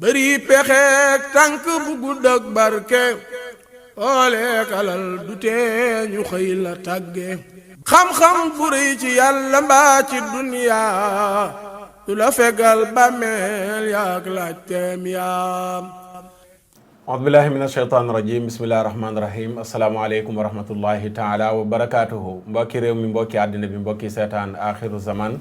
bëri pexeek tànk bu gudd ak barke ooleek alal du tee ñu xëy la tàgge xam-xam bu rëy ci yàlla mbaa ci duniyaa du la fegal bàmmeel yaak laajteem yaam. audu billahi min asheytaan rajim bismillahi rahmaani rahim asalaamaaleykum wa rahmatullahi taala wa barakaatuhu mbokki réew mi mbokki àddina bi mbokki seetaan axiru zaman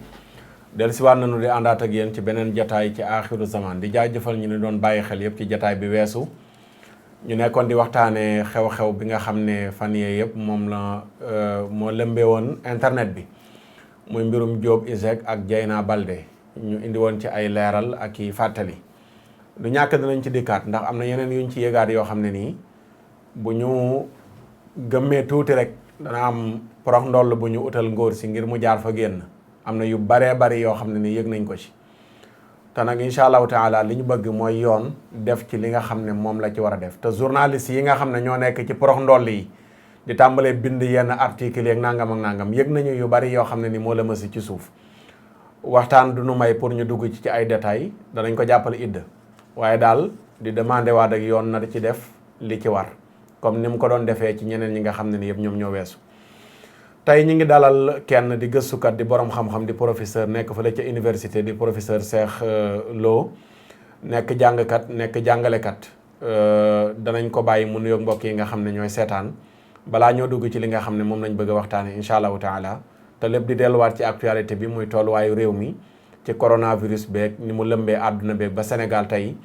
del si waat nañu di àndaat ak yéen ci beneen jataay ci axiru zaman di jaajëfal ñu ne doon bàyyi xel yëpp ci jataay bi weesu ñu nekkoon di waxtaane xew-xew bi nga xam ne fan yee yëpp moom la moo lëmbee woon internet bi muy mbirum Diop ISEG ak Dieyna Baldé ñu indi woon ci ay leeral ak i fàttali du ñàkk dinañ ci dikkaat ndax am na yeneen yuñ ci yëgaat yoo xam ne nii bu ñu gëmmee tuuti rek dana am porox ndoll bu ñu utal ngóor si ngir mu jaar fa génn am na yu baree bari yoo xam ne nii yëg nañ ko ci te nag incha allahu taala li ñu bëgg mooy yoon def ci li nga xam ne moom la ci war a def te journaliste yi nga xam ne ñoo nekk ci porox ndoll yi di tàmbalee bind yenn articles yeeg nangam ak nangam yëg nañu yu bari yoo xam ne ni moo la mësi ci suuf waxtaan du nu may pour ñu dugg ci ay détails danañ ko jàppale idda waaye daal di demandé waat ak yoon na ci def li ci war comme ni mu ko doon defee ci ñeneen ñi nga xam ne ni yëpp ñoom ñoo weesu. tey ñu ngi dalal kenn di gëstukat di borom xam-xam di professeur nekk fële ca université di professeur Cheikh Lo nekk jàngkat nekk jàngalekat danañ ko bàyyi mu nuyoog mbokk yi nga xam ne ñooy seetaan balaa ñoo dugg ci li nga xam ne moom lañ bëgg a waxtaane incha allahu taala te lépp di delluwaat ci actualité bi muy tolluwaayu réew mi ci coronavirus beeg ni mu lëmbee àdduna beeg ba Sénégal tey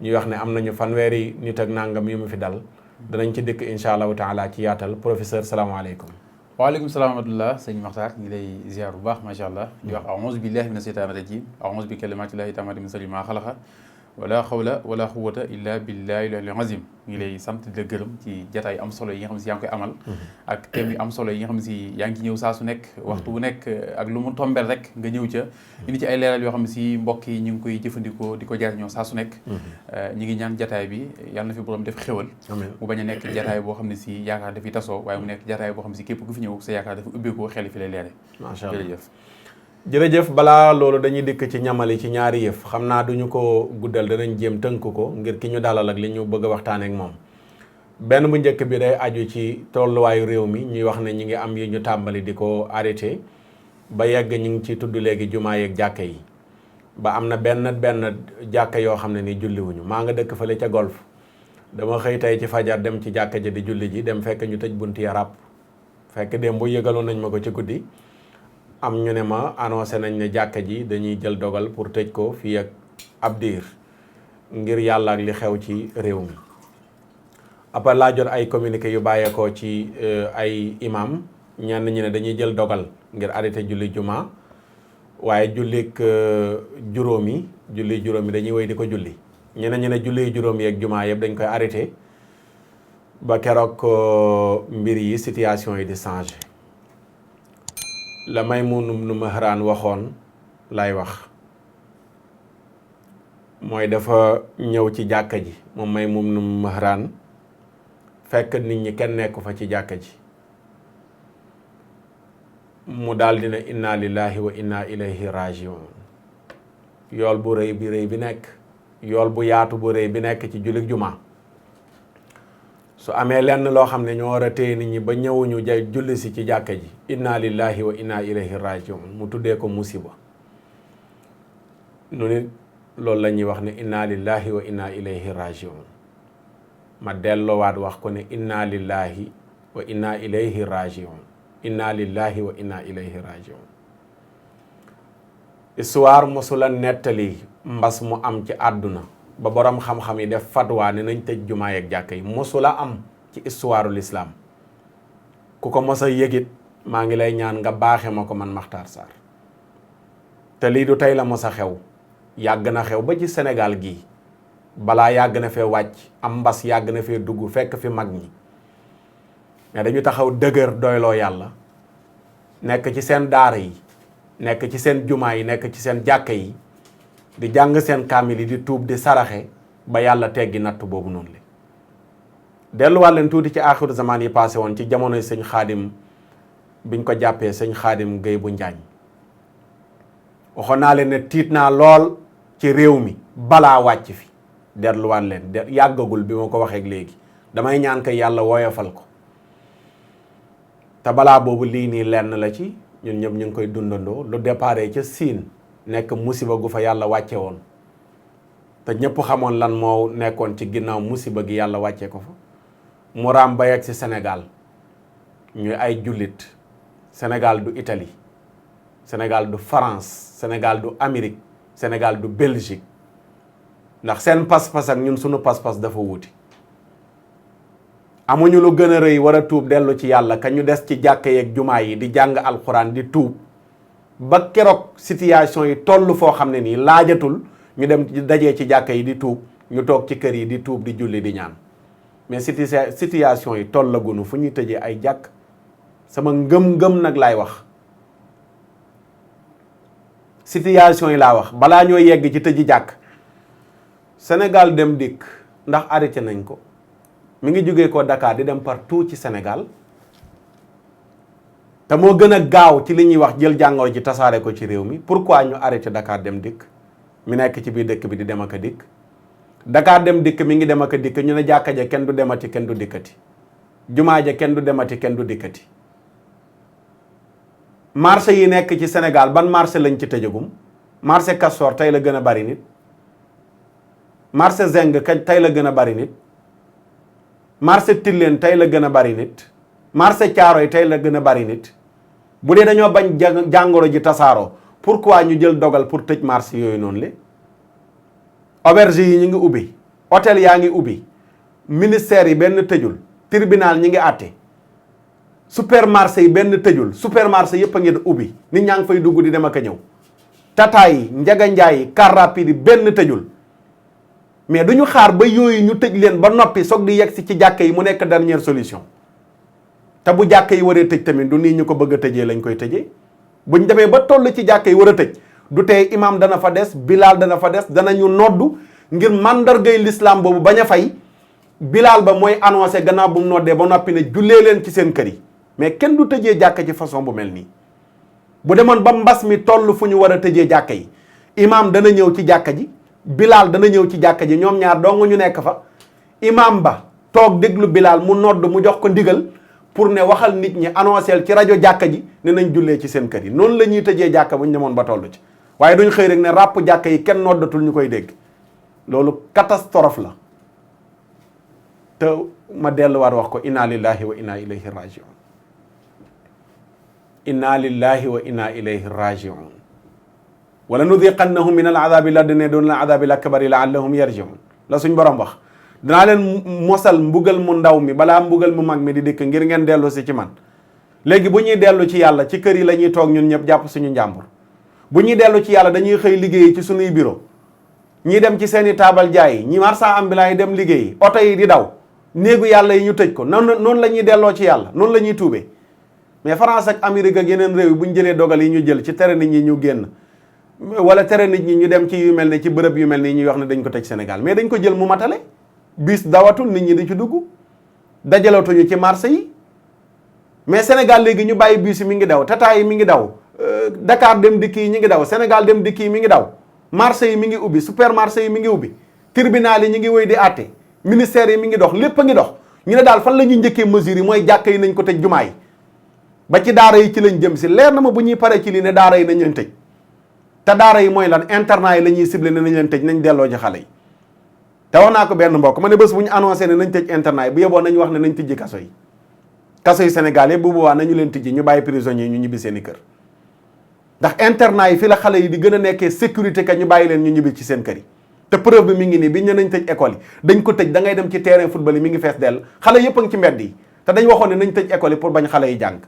ñuy wax ne am nañu fanweeri nit ak nangam yu mu fi dal danañ ci dëkk incha allahu taala ci yaatal professeur salaamaaleykum. waaleykum salaam wa rahmatullah sëñ Maxtaar ngi lay ziar bu baax macha allah di wax a'uuzu billahi mina seytaani rajim a'uuzu bi kalimatillahi taammaati min sharri maa xalaqa wala xawla wala quwwata illa billahi al-aliyyil azim ngi lay sant di la gërëm ci jataay am solo yi nga xam si yaa ngi koy amal ak thème yu am solo yi nga xam si yaa ngi ci ñëw saa su nekk waxtu bu nekk ak lu mu tombel rek nga ñëw ca indi ci ay leeral yoo xam ne si mbokk yi ñu ngi koy jëfandikoo di ko jariñoo saa su nekk ñi ngi ñaan jataay bi yàlla na fi borom def xéwal mu bañ a nekk jataay boo xam ne si yaakaar dafiy tasoo waaye mu nekk jataay boo xam ne si képp ku fi ñëw sa yaakaar dafa ubbeekoo xel fi lay leere macha allah jërëjëf balaa loolu dañuy dikk ci ñamali ci ñaari yëf xam naa duñu ko guddal danañ jéem tënk ko ngir ki ñu dalal ak li ñu bëgg a waxtaane ak moom benn bu njëkk bi day aju ci tolluwaayu réew mi ñuy wax ne ñi ngi am yi ñu tàmbali di ko arrêté ba yegg ñu ngi ci tudd léegi jumaa yeeg jàkka yi ba am na benn jàkka yoo xam ne ni julliwuñu maa nga dëkk fële ca golf dama xëy tey ci fajar dem ci jàkka ji di julli ji dem fekk ñu tëj bunti ya ràpp fekk démb bu yëgaloon nañ ma ko ci guddi am ñu ne ma annoncé nañ ne jàkka ji dañuy jël dogal pour tëj ko fii ak ab diir ngir yàlla ak li xew ci réew mi après laa jot ay communiqué yu bàyyeekoo ci ay imam ñenn ñi ne dañuy jël dogal ngir arrêté julli juma waaye jullik juróomi dañuy wéy di ko julli ñeneen ñi ne julli juróomi yeeg juma yëpp dañ koy arrêté ba keroog mbir yi situation yi di changé la Maymun ibn Mihraan waxoon lay wax mooy dafa ñëw ci jàkka ji moom Maymun ibn Mihraan fekk nit ñi kenn nekku fa ci jàkka ji mu daal dina inna lillahi wa inna ilayhi rajiun yool bu rëy bi nekk yool bu yaatu bu rëy bi nekk ci jullit juma su amee lenn loo xam ne ñoo war a téye nit ñi ba ñëwuñu julli si ci jàkka ji inna lillahi wa inna ilayhi rajiun mu tuddee ko musiba nu nit loolu la ñuy wax ne inna lillahi wa inna ilayhi rajiun ma delloowaat wax ko ne inna lillahi wa inna ilayhi rajiun inna lillahi wa inna ilayhi rajiun histoire mosula nettali mbas mu am ci àdduna ba borom xam-xam yi def fatwa ne nañ tëj jumaa yeeg jàkka yi mosula am ci histoire l'islam ku ko mos a yëgit maa ngi lay ñaan nga baaxe ma ko man Makhtar Sarr te lii du tey la mos a xew yàgg na xew ba ci Sénégal gii balaa yàgg na fee wàcc am mbas yàgg na fee dugg fekk fi mag ñi mais dañu taxaw dëgër doyloo yàlla nekk ci seen daara yi nekk ci seen jumaa yi nekk ci seen jàkka yi di jàng seen kaamil yi di tuub di saraxe ba yàlla teggi natt boobu noonu la delluwaat leen tuuti ci aaxiru zaman yi passé woon ci jamonoy sëñ xaadim biñ ko jàppee sëñ xaadim Guèye bu Njaañ waxoon naa leen ne tiit naa lool ci réew mi balaa wàcc fi delluwaat leen yàggagul bi ma ko waxee léegi damay ñaan ko yàlla woyofal ko te balaa boobu lii nii lenn la ci ñun ñëpp ñu ngi koy dundandoo lu déparé ca Siin nekk musiba gu fa yàlla wàcce woon te ñëpp xamoon lan moo nekkoon ci ginnaaw musiba gi yàlla wàcce ko fa mu raam ba yegg si Sénégal ñuy ay jullit Sénégal du Italie Sénégal du France Sénégal du Amérique Sénégal du Belgique ndax seen pas-pas ak ñun sunu pas-pas dafa wuti amuñu lu gën a rëy war a tuub dellu ci yàlla ka ñu des ci jàkka yeeg jumaa yi di jàng alxuraan di tuub ba keroog situation yi toll foo xam ne nii laajatul ñu dem dajee ci jàkka yi di tuub ñu toog ci kër yi di tuub di julli di ñaan mais situation yi tollagunu fu ñuy tëjee ay jàkk sama ngëm-ngëm nag laay wax situation yi laa wax balaa ñoo yegg ci tëji jàkk Sénégal dem dikk ndax arrêté nañ ko mi ngi jógee ko Dakar di dem partout ci Sénégal te moo gën a gaaw ci li ñuy wax jël jàngoro ji tasaare ko ci réew mi pourquoi ñu arrêté Dakar dem dikk mi nekk ci biir dëkk bi di dem ak a dikk Dakar dem dikk mi ngi dem ak a dikk ñu ne jàkka ja kenn du demati kenn du dikkati jumaa ja kenn du demati kenn du dikkati marché yi nekk ci Sénégal ban marché lañ ci tëjagum marché Castor tey la gën a bari nit marché Zeng kañ tey la gën a bari nit marché Tilène tey la gën a bari nit marché Thiaroye tey la gën a bari nit bu dee dañoo bañ jàngoro ji tasaaroo pourquoi ñu jël dogal pour tëj marché yooyu noonu le auberge yi ñu ngi ubbi hôtel yaa ngi ubbi ministère yi benn tëjul tribunal ñi ngi àtte supermarché yi benn tëjul supermarché yëpp a ngi ubbi nit ñaa ngi fay dugg di dem ak a ñëw tata yi njaga njaay yi car rapide yi benn tëjul mais duñu xaar ba yooyu ñu tëj leen ba noppi soog di yegg si ci jàkka yi mu nekk dernière solution te bu jàkka yi waree tëj tamit du nii ñu ko bëgg a tëjee lañ koy tëjee buñ demee ba toll ci jàkka yi war a tëj du tey imam dana fa des bilaal dana fa des danañu noddu ngir màndargay l'islam boobu bañ a fay bilaal ba mooy annoncé gannaaw bu mu noddee ba noppi ne jullee leen ci seen kër yi mais kenn du tëjee jàkka ci façon bu mel nii bu demoon ba mbas mi toll fu ñu war a tëjee jàkka yi imam dana ñëw ci jàkka ji bilaal dana ñëw ci jàkka ji ñoom ñaar dong ñu nekk fa imam ba toog déglu bilaal mu nodd mu jox ko ndigal pour ne waxal nit ñi annoncé ci rajo jàkka ji ne nañ jullee ci seen kër yi noonu la ñuy tëjee jàkka bu ñu demoon ba toll ci waaye duñ xëy rek ne ràpp jàkka yi kenn noddatul ñu koy dégg loolu catastrophe la te ma delluwaat wax ko inna lillahi wa inna ilayhi rajiun inna lillahi wa inna ilayhi rajiun wala nudiqannahum min al adabi ladne doon al adabi al akbari laallahum yarjiun la suñ borom wax danaa leen mosal mbugal mu ndaw mi balaa mbugal mu mag mi di dikk ngir ngeen dellu si ci man léegi bu ñuy dellu ci yàlla ci kër yi la ñuy toog ñun ñëpp jàpp suñu njàmbur bu ñuy dellu ci yàlla dañuy xëy liggéeyi ci suñuy bureau ñi dem ci seeni taabal jaay ñi marchand ambulant yi dem liggéeyi oto yi di daw néegu yàlla yi ñu tëj ko noonu la ñuy delloo ci yàlla noonu la ñuy tuubee mais France ak Amérique ak yeneen réew yi bu ñu jëlee dogal yi ñu jël ci tere nit ñi ñu génn wala tere nit ñi ñu dem ci yu mel ne ci bërëb yu mel ne ñuy wax ne dañ ko tëj Sénégal mais dañ ko jël mu matale bis dawatul nit ñi di ci dugg dajalootuñu ci marché yi mais Sénégal léegi ñu bàyyi bus yi mi ngi daw tata yi mi ngi daw Dakar dem dikk yi ñi ngi daw Sénégal dem dikk yi mi ngi daw marché yi mi ngi ubbi supermarché yi mi ngi ubbi tribunal yi ñi ngi wéy di àtte ministère yi mi ngi dox lépp a ngi dox ñu ne daal fan la ñuy njëkkee mesures yi mooy jàkka yi nañ ko tëj jumaa yi ba ci daara yi ci lañ jëm si leer na ma bu ñuy paree ci lii ne daara yi nañ leen tëj te daara yi mooy lan internat yi la ñuy ciblé ne nañ leen tëj nañ delloo ci xale yi te wax naa ko benn mbokk ma ne bés bu ñu annoncé ne nañ tëj internat yi bu yeboo nañ wax ne nañ tijji kaso yi Sénégal yëpp bu boobaa nañu leen tijji ñu bàyyi prisonniers yi ñu ñibbi seen i kër ndax internat yi fi la xale yi di gën a nekkee sécurité ka ñu bàyyi leen ñu ñibbi ci seen kër yi te preuve bi mi ngi nii biñ ne nañ tëj école yi dañ ko tëj da ngay dem ci terrain football yi mi ngi fees dell xale yëpp a ngi ci mbedd yi te dañ waxoon ne nañ tëj école yi pour bañ xale yi jàng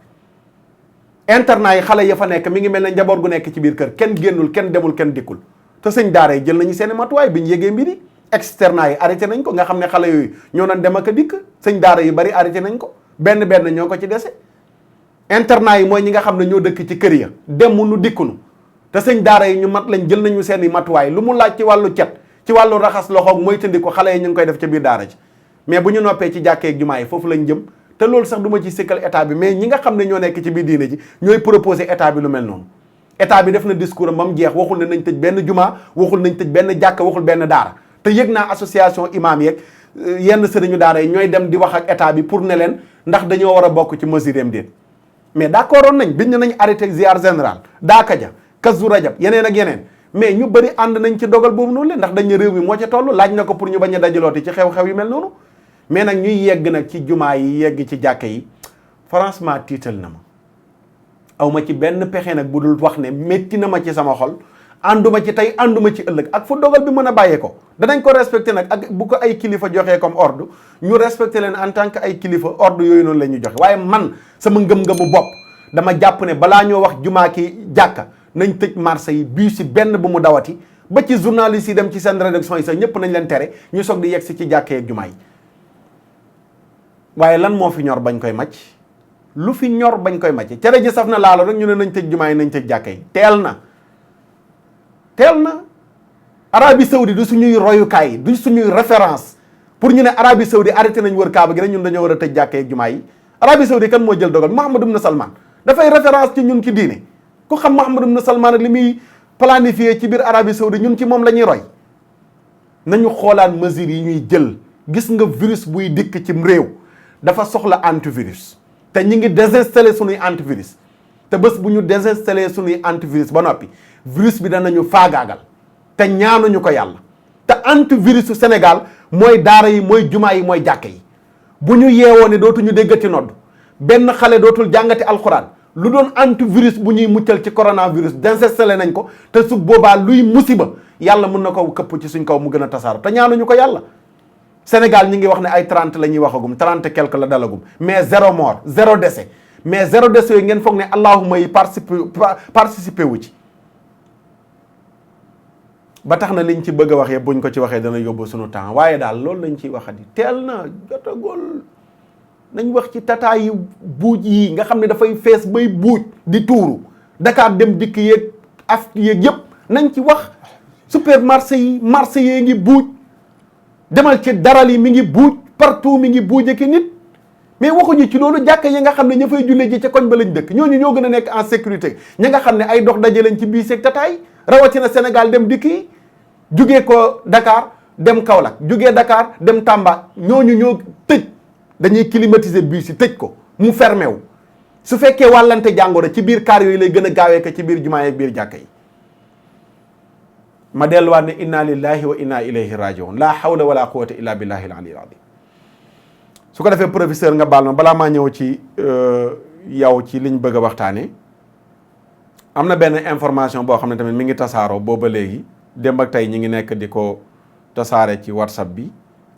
internat yi xale ya fa nekk mi ngi mel ne njaboot gu nekk ci biir kër kenn génnul kenn demul kenn dikkul te sëñ daara yi jël nañu seen i matuwaay bi ñu yégee mbiri externat yi arrêté nañ ko nga xam ne xale yooyu ñoo doon dem ak a dikk sëñ daara yu bari arrêté nañ ko benn ñoo ko ci dese internat yi mooy ñi nga xam ne ñoo dëkk ci kër ya demunu dikkunu te sëñ daara yi ñu mat lañ jël nañu seen i matuwaay lu mu laaj ci wàllu cet ci wàllu raxas loxoog mooy tëndi ko xale yi ñu ngi koy def ca biir daara ji mais bu ñu noppee ci jàkkeeg jumaa yi foofu lañ jëm te loolu sax du ma ci sikkal état bi mais ñi nga xam ne ñoo nekk ci biir diine ji ñooy proposé état bi lu mel noonu état bi def na discours am ba mu jeex waxul ne nañ tëj benn jumaa waxul nañ tëj benn jàkka waxul benn daara te yëg naa association imam yeeg yenn sëriñu daara yi ñooy dem di wax ak état bi pour ne leen ndax dañoo war a bokk ci mesure am déet mais d'accord oon nañ biñ ne nañ arrêté ziar général daaka ja kazu rajab yeneen ak yeneen mais ñu bëri ànd nañ ci dogal boobu noonu leen ndax dañ ne réew mi moo ca toll laaj na ko pour ñu bañ a dajalooti ci xew-xew yi mel noonu mais nag ñuy yegg nag ci jumaa yi yegg ci jàkke yi franchement tiital na ma aw ma ci benn pexe nag bu dul wax ne métti na ma ci sama xol ànduma ci tey ànduma ci ëllëg ak fu dogal bi mën a bàyyee ko danañ ko respecté nag ak bu ko ay kilifa joxee comme ordre ñu respecté leen en tant que ay kilifa ordre yooyu noonu la ñuy joxe waaye man sama ngëm-ngëmu bopp dama jàpp ne balaa ñoo wax jumaa ki jàkka nañ tëj marché yi bii si benn bu mu dawati ba ci journaliste yi dem ci seen rédaction yi sax ñëpp nañ leen tere ñu soog di yegg si ci jàkkee ak jumaa yi waaye lan moo fi ñor bañ koy màcc lu fi ñor bañ koy màcc cere ji saf na laalo rek ñu ne nañ tëj jumaa yi nañ tëj jàkkee yi teel na Arabie Saoudi du suñuy royukaay du suñuy référence pour ñu ne Arabie Saoudi arrêté nañ wër Kaaba gi rek ñun dañoo war a tëj jàkkee ak jumaa yi Arabie Saoudi kan moo jël dogal Mohammed ibn Salman dafay référence ci ñun ci diine ku xam Mohammed ibn Salman ak li muy planifié ci biir Arabie Saoudi ñun ci moom la ñuy roy nañu xoolaan mesures yi ñuy jël gis nga virus buy dikk ci réew dafa soxla antivirus te ñi ngi désinstallé suñuy antivirus te bés bu ñu désinstallé suñuy antivirus ba noppi virus bi danañu faagaagal te ñaanuñu ko yàlla te antivirus su Sénégal mooy daara yi mooy jumaa yi mooy jàkke yi bu ñu yeewoo ne dootuñu déggati nodd benn xale dootul jàngati alxuraan lu doon antivirus bu ñuy muccal ci coronavirus désinstallé nañ ko te su boobaa luy musiba yàlla mën na ko këpp ci suñ kaw mu gën a tasaaro te ñaanuñu ko yàlla Sénégal ñi ngi wax ne ay 30 la ñuy waxagum 30 quelque la dalagum mais 0 mort 0 décès mais 0 décès yooyu ngeen foog ne allahuma yi participé wu ci ba tax na liñ ci bëgg a waxee buñ ko ci waxee dana yóbbu suñu temps waaye daal loolu lañ ciy waxati teel na jotagul nañ wax ci tata yi buuj yi nga xam ne dafay fees bay buuj di tuuru Dakar dem dikk yeeg af yeeg yëpp nañ ci wax supermarché yi marché yee ngi buuj demal ci daral yi mi ngi buuj partout mi ngi buuj ak nit mais waxuñu ci loolu jàkka yi nga xam ne ña fay jullee ji ca koñ ba lañ dëkk ñooñu ñoo gën a nekk en sécurité ña nga xam ne ay dox daje lañ ci bii seeg tata yi rawatina Sénégal dem dikk yi jugee ko Dakar dem Kaolack jugee Dakar dem Tamba ñooñu ñoo tëj dañuy climatiser bus yi tëj ko mu fermé wu su fekkee wàllante jàngoro ci biir kaar yooyu lay gën a gaawee ko ci biir jumaa yi biir jàkka yi ma delluwaat ne inna lillahi wa inna ilayhi rajiun la hawla wala quwwata illa billahi al aliyyil azim su ko defee professeur nga baal ma balaa maa ñëw ci yow ci liñ bëgg a waxtaane am na benn information boo xam ne tamit mi ngi tasaaroo booba léegi démb ak tey ñi ngi nekk di ko tasaare ci WhatsApp bi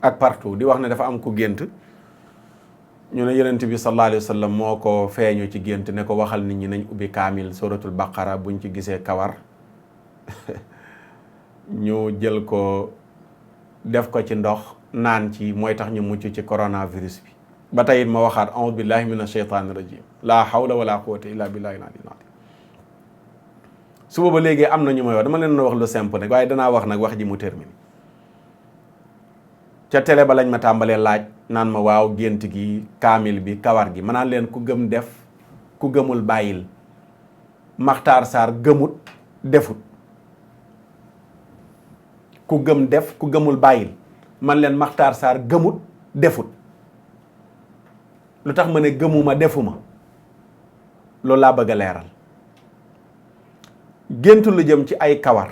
ak partout di wax ne dafa am ku gént ñu ne yonent bi sallallahu alayhi wa sallam moo ko feeñu ci gént ne ko waxal nit ñi nañ ubbi kaamil suratul baqara buñ ci gisee kawar ñu jël ko def ko ci ndox naan ci mooy tax ñu mucc ci coronavirus bi ba tey it ma waxaat a'udhu billahi minash shaytanir rajim la hawla wala quwwata illa billahi al-aliyyil azim suba ba léegi am na ñu may wax dama leen wax lu simple nag waaye danaa wax nag wax ji mu termine ca télé ba lañ ma tàmbalee laaj naan ma waaw gént gi kaamil bi kawar gi ma naan leen ku gëm def ku gëmul bàyyil Makhtar Sarr gëmut defut ku gëm def ku gëmul bàyyil man leen Makhtar Sarr gëmut defut lu tax ma ne gëmuma defuma loolu laa bëgg a leeral géntu lu jëm ci ay kawar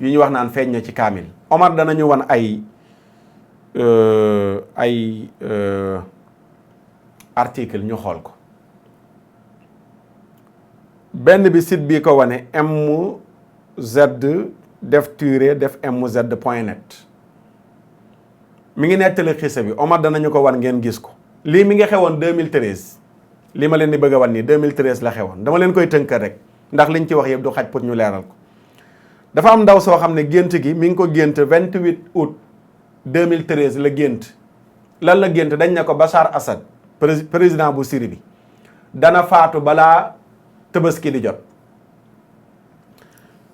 yu ñu wax naan feeñ na ci kaamil Omar danañu wan ay article ñu xool ko benn bi site bii ko wane MZ def tiré def mz.net mi ngi nettali xisa bi Omar danañu ko wan ngeen gis ko lii mi ngi xewoon 2013 lii ma leen di bëgg a wan nii 2013 la xewoon dama leen koy tënkal rek ndax liñ ci wax yëpp du xaj pour ñu leeral ko dafa am ndaw soo xam ne gént gi mi ngi ko gént 28 août 2013 la gént lan la gént dañ ne ko Bachar Assad président bu Syrie bi dana faatu balaa Tabaski di jot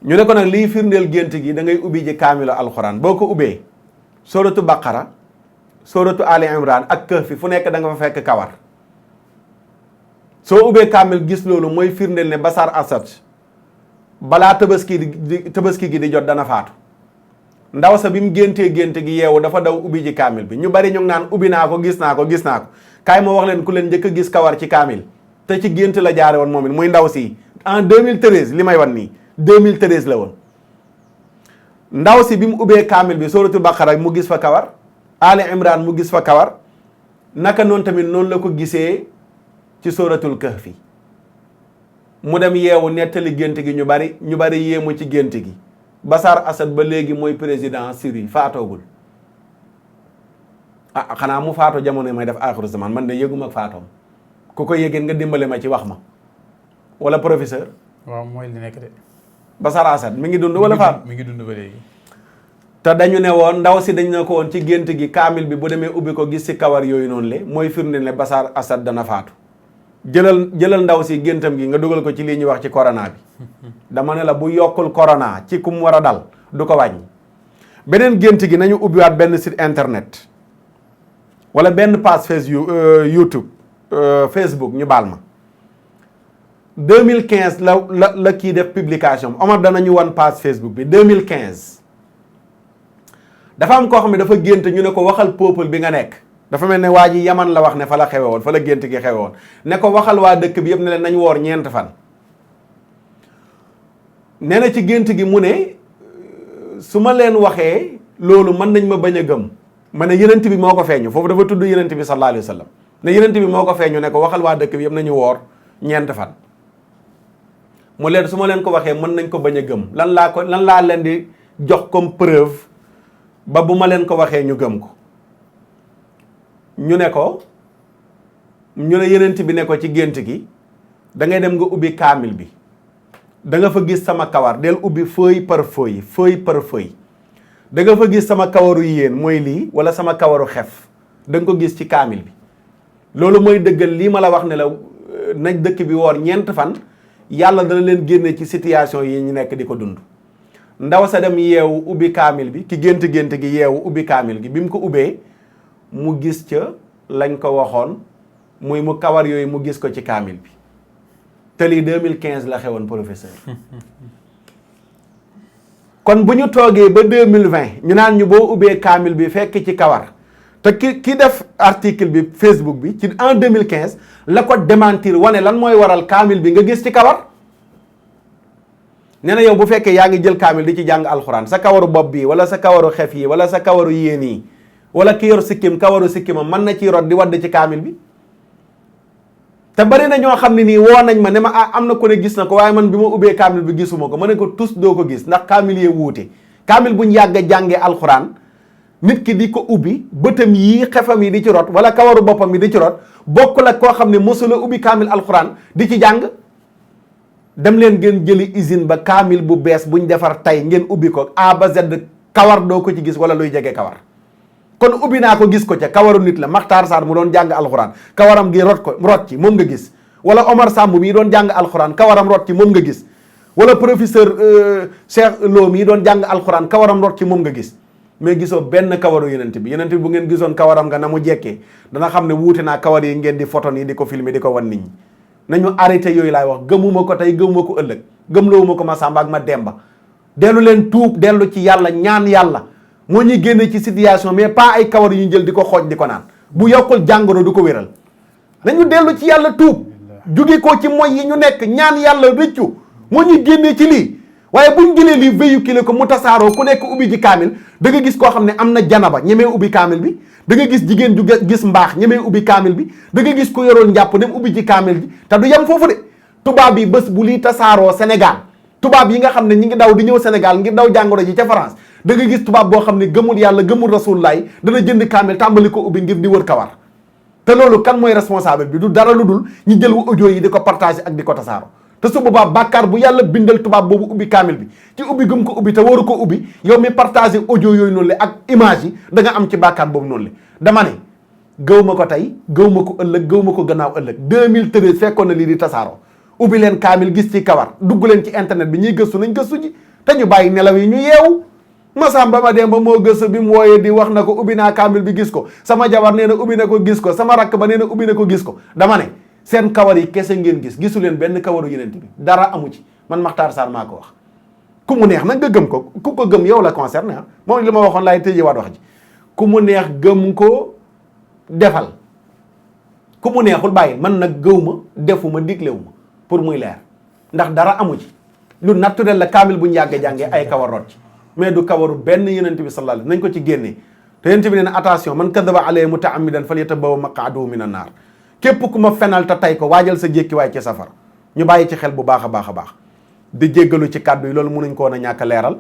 ñu ne ko nag liy firndeel gént gi da ngay ubbi ji kaamilo alxuraan boo ko ubbee sóoratu Baqara sóoratu Ali Imran ak Kahf fu nekk da nga fa fekk kawar soo ubbee kaamil gis loolu mooy firndeel ne Bachar Assad balaa tabaski gi di jot dana faatu ndaw sa bi mu géntee gént gi yeewu dafa daw ubbi ji kaamil bi ñu bari ñu ngi naan ubbi naa ko gis naa ko kaay moo wax leen ku leen njëkk a gis kawar ci kaamil te ci gént la jaare woon moom it muy ndaw si en 2013 li may wan nii 2013 la woon. ndaw si bi mu ubbee kaamil bi suratul baqara mu gis fa kawar Ali Imran mu gis fa kawar naka noonu tamit noonu la ko gisee ci suratul kahfi mu dem yeewu nettali gént gi ñu bari yéemu ci gént gi. Bachar Assad ba léegi mooy président Syrie faatoogul xanaa mu faatoo jamono may def aaxiru zaman man de yëguma ak faatoom ku ko yëgeen nga dimbale ma ci wax ma wala professeur. waaw mooy li nekk de. Bachar Assad mi ngi dund wala faat mi ngi dund ba léegi. te dañu ne woon ndaw si dañ ne ko woon ci gént gi kaamil bi bu demee ubbi ko gis ci kawar yooyu noonu le mooy firnde ne Bachar Assad dana faatu. jëlal ndaw si géntam gi nga dugal ko ci lii ñuy wax ci corona bi dama ne la bu yokkul corona ci kum war a dal du ko wàññi. beneen gént gi nañu ubbiwaat benn site internet wala benn page YouTube Facebook ñu baal ma 2015 la kii def publication Omar danañu wan page Facebook bi 2015 dafa am koo xam ne dafa gént ñu ne ko waxal peuple bi nga nekk. dafa mel ne waa ji Yaman la wax ne fa la xewe woon fa la gént gi xewe woon ne ko waxal waa dëkk bi yëpp ne leen nañ woor 4 fan nee na ci gént gi mu ne su ma leen waxee loolu mën nañ ma bañ a gëm ma ne yenent bi moo ko feeñu foofu dafa tudd yenent bi sallallahu alayhi wa sallam ne yenent bi moo ko feeñu ne ko waxal waa dëkk bi yëpp nañu woor 4 fan mu leen su ma leen ko waxee mën nañ ko bañ a gëm lan laa leen di jox comme preuve ba bu ma leen ko waxee ñu gëm ko ñu ne yenent bi ne ko ci gént gi da ngay dem nga ubbi kaamil bi da nga fa gis sama kawar del ubbi feuille par feuille da nga fa gis sama kawaru yéen mooy lii wala sama kawaru xef da nga ko gis ci kaamil bi loolu mooy dëggal lii ma la wax ne la nañ dëkk bi woor 4 fan yàlla dana leen génne ci situation yi ñu nekk di ko dund. ndaw sa dem yeewu ubbi kaamil bi ki gént gi yeewu ubbi kaamil gi bi mu ko ubbee mu gis ca lañ ko waxoon muy mu kawar yooyu mu gis ko ci kaamil bi te lii 2015 la xewoon professeur. kon bu ñu toogee ba 2020 ñu naan ñu boo ubbee kaamil bi fekk ci kawar te ki def article bi Facebook bi ci en 2015 la ko démentir wane lan mooy waral kaamil bi nga gis ci kawar. nee na yow bu fekkee yaa ngi jël kaamil di ci jàng alxuraan sa kawaru bopp bi wala sa kawaru xef yi wala sa kawaru yéen yi wala ki yor sikkim kawaru sikkimam mën na ciy rot di wadd ci kaamil bi te bari na ñoo xam ne nii woo nañ ma ne ma am na ku ne gis na ko waaye man bi ma ubbee kaamil bi gisuma ko ma ne ko tus doo ko gis ndax kaamil yee wuute kaamil buñ yàgg a jàngee alxuraan nit ki di ko ubbi bëtam yii xefam yi di ci rot wala kawaru boppam yi di ci rot bokkul ak koo xam ne mosula ubbi kaamil alxuraan di ci jàng. dem leen ngeen jëli usine ba kaamil bu bees buñ defar tey ngeen ubbi ko A ba Z kawar doo ko ci gis wala luy jege kawar kon ubbi naa ko gis ko ca kawaru nit la Makhtar Sarr mu doon jàng alxuraan kawaram gi rot ci moom nga gis wala Omar Samb mii doon jàng alxuraan kawaram rot ci moom nga gis wala professeur Cheikh Lo mii doon jàng alxuraan kawaram rot ci moom nga gis mais gisoo benn kawaru yenent bi bu ngeen gisoon kawaram nga na mu jekkee dana xam ne wuute naa kawar yi ngeen di photo nii di ko filmer di ko wan nit ñi nañu arrêté yooyu laay wax gëmuma ko tey gëmuma ko ëllëg gëmloowuma ko ma Samba ak ma Demba dellu leen tuub dellu ci yàlla ñaan yàlla moo ñuy génne ci situation mais pas ay kawar yu ñu jël di ko xooj di ko naan bu yokkul jàngoro du ko wéral nañu dellu ci yàlla tuub jóge ko ci moy yi ñu nekk ñaan yàlla rëccu moo ñuy génnee ci lii waaye buñ jëlee lii véhiculé ko mu tasaaroo ku nekk ubbi ji kaamil da nga gis koo xam ne am na janaba ñemee ubbi kaamil bi da nga gis jigéen ju gis mbaax ñemee ubbi kaamil bi da nga gis ku yoroon njàpp dem ubbi ji kaamil bi te du yem foofu de tubaab yi bés bu lii tasaaroo Sénégal tubaab yi nga xam ne ñi ngi daw di ñëw Sénégal ngir daw jàngoro ji ca France da nga gis tubaab boo xam ne gëmul yàlla gëmul rasulullaay dana jënd kaamil tàmbali ko ubbi ngir di wër kawar te loolu kan mooy responsable bi du dara lu dul ñi jël audio yi di ko partager ak di ko tasaaroo te su boobaa bàkkaar bu yàlla bindal tubaab boobu ubbi kaamil bi ci ubbi gëm ko ubbi te waru ko ubbi yow mi partagé audio yooyu noonu le ak image yi da nga am ci bàkkaar boobu noonu le dama ne gëw ma ko tey gëw ma ko ëllëg gëw ma ko gannaaw ëllëg 2013 fekkoon na lii di tasaaroo ubbi leen kaamil gis ci kawar dugg leen ci internet bi ñuy gëstu nañ gëstu ji te ñu bàyyi nelaw yi ñu yeewu Masamba ma dem ba moo gëstu bi mu wooyee di wax na ko ubbi naa kaamil bi gis ko sama jabar nee na ubbi na ko gis ko sama rakk ba nee na ubbi na ko gis ko dama ne seen kawar yi kese ngeen gisu leen benn kawaru yenent bi dara amu ci man Makhtar Sarr maa ko wax ku mu neex nag nga gëm ko ku ko gëm yow la concerné moom li ma waxoon laay tëjewaat wax ji ku mu neex gëm ko defal ku mu neexul bàyyi man nag gëw ma defuma diglewu ma pour muy leer ndax dara amu ci lu naturel la kaamil bu ñu yàgg jàngee ay kawar rot ci mais du kawaru benn yonent bi sallallahu alayhi nañ ko ci génnee te yonent bi nee na attention man kadaba alayhi mutaammidan falyatabawwa maq'adahu minan naar képp ku ma fenal te tay ko waajal sa jékkiwaay ci safara ñu bàyyi ci xel bu baax a baax a baax di jéggalu ci kàddu yi loolu mënuñ ko woon a ñàkk a leeral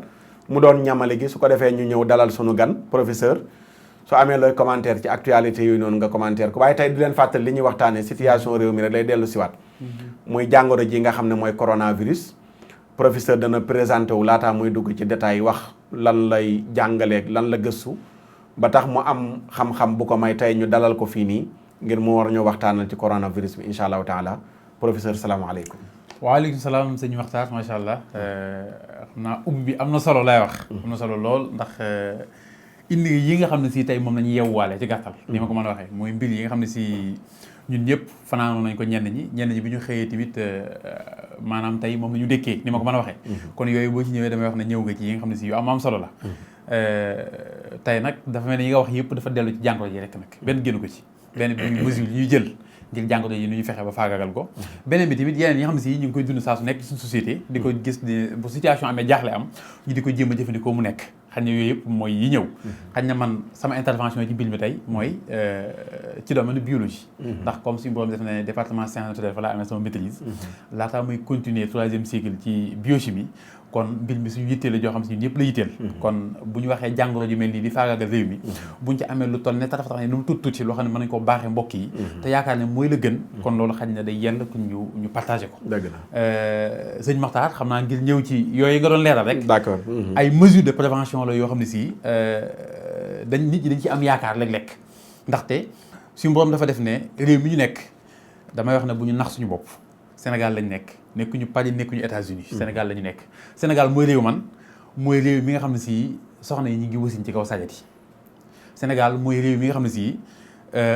mu doon ñamale gi su ko defee ñu ñëw dalal sunu gan professeur su amee looy commentaire ci actualité yooyu noonu nga commentaire ko waaye tey di leen fàttali li ñuy waxtaanee situation réew mi rek lay dellu siwaat muy jàngoro ji nga xam ne mooy coronavirus professeur dana présenté wu laataa muy dugg ci détail wax lan lay jàngaleeg lan la gëstu ba tax mu am xam-xam bu ko may tey ñu dalal ko fii nii ngir mu war ñoo waxtaanal ci coronavirus bi incha allahu taala professeur salaamaaleykum. waaleykum salaam sëñ Maxtaar macha allah xam naa bi am na solo lay wax. am na solo lool ndax indi yi nga xam ne si tey moom la ñu yeewuwaale ci gàttal. ni ma ko mën a waxee mooy mbir yi nga xam ne si ñun ñëpp fanaanoon nañ ko ñenn ñi bi ñu xëyee tamit maanaam tey moom la ñu dékkee ni ma ko mën a waxee. kon yooyu boo ci ñëwee damay wax ne ñëw nga ci yi nga xam ne si yu am solo la. tey nag dafa mel ni yi nga wax yëpp dafa dellu ci jàngoro ji rek nag benn génn ko ci benn bi mesure yi ñuy jël. ngir jàngoro yi nu ñu fexe ba faagagal ko beneen bi tamit yeneen yi nga xam ne si ñu ngi koy dund saa su nekk suñu société di ko gis bu situation amee jaaxle am ñu di ko jéem a jëfandikoo mu nekk xañ na yooyu yëpp mooy yi ñëw xañ na man sama intervention ci mbir mi tey mooy ci domaine biologie ndax comme suñu borom def na département sciences naturelles fa laa amee sama maîtrise laataa muy continuer 3e cycle ci biochimie kon mbir mi suñu yitteel la joo xam si ñun ñëpp la yitteel kon bu ñu waxee jàngoro ju mel nii di faagaagal réew mi buñ ci amee lu toll ne tax ne nu mu tuuti loo xam ne mën nañ koo baaxee mbokk yi te yaakaar ne mooy la gën kon loolu xañ na day yell ku ñu partagé ko dëgg la sëñ Maxtaar xam naa ngir ñëw ci yooyu nga doon leeral rek d'accord ay mesures de prévention la yoo xam ne si nit ñi dañ ci am yaakaar léeg-léeg ndaxte suñu borom dafa def ne réew mi ñu nekk damay wax ne bu ñu nax suñu bopp Sénégal lañ nekkuñu Paris nekkuñu États-Unis Sénégal la ñu nekk Sénégal mooy réew mi nga xam ne si soxna yi ñu ngi wasin ci kaw sajat yi Sénégal mooy réew mi nga xam ne si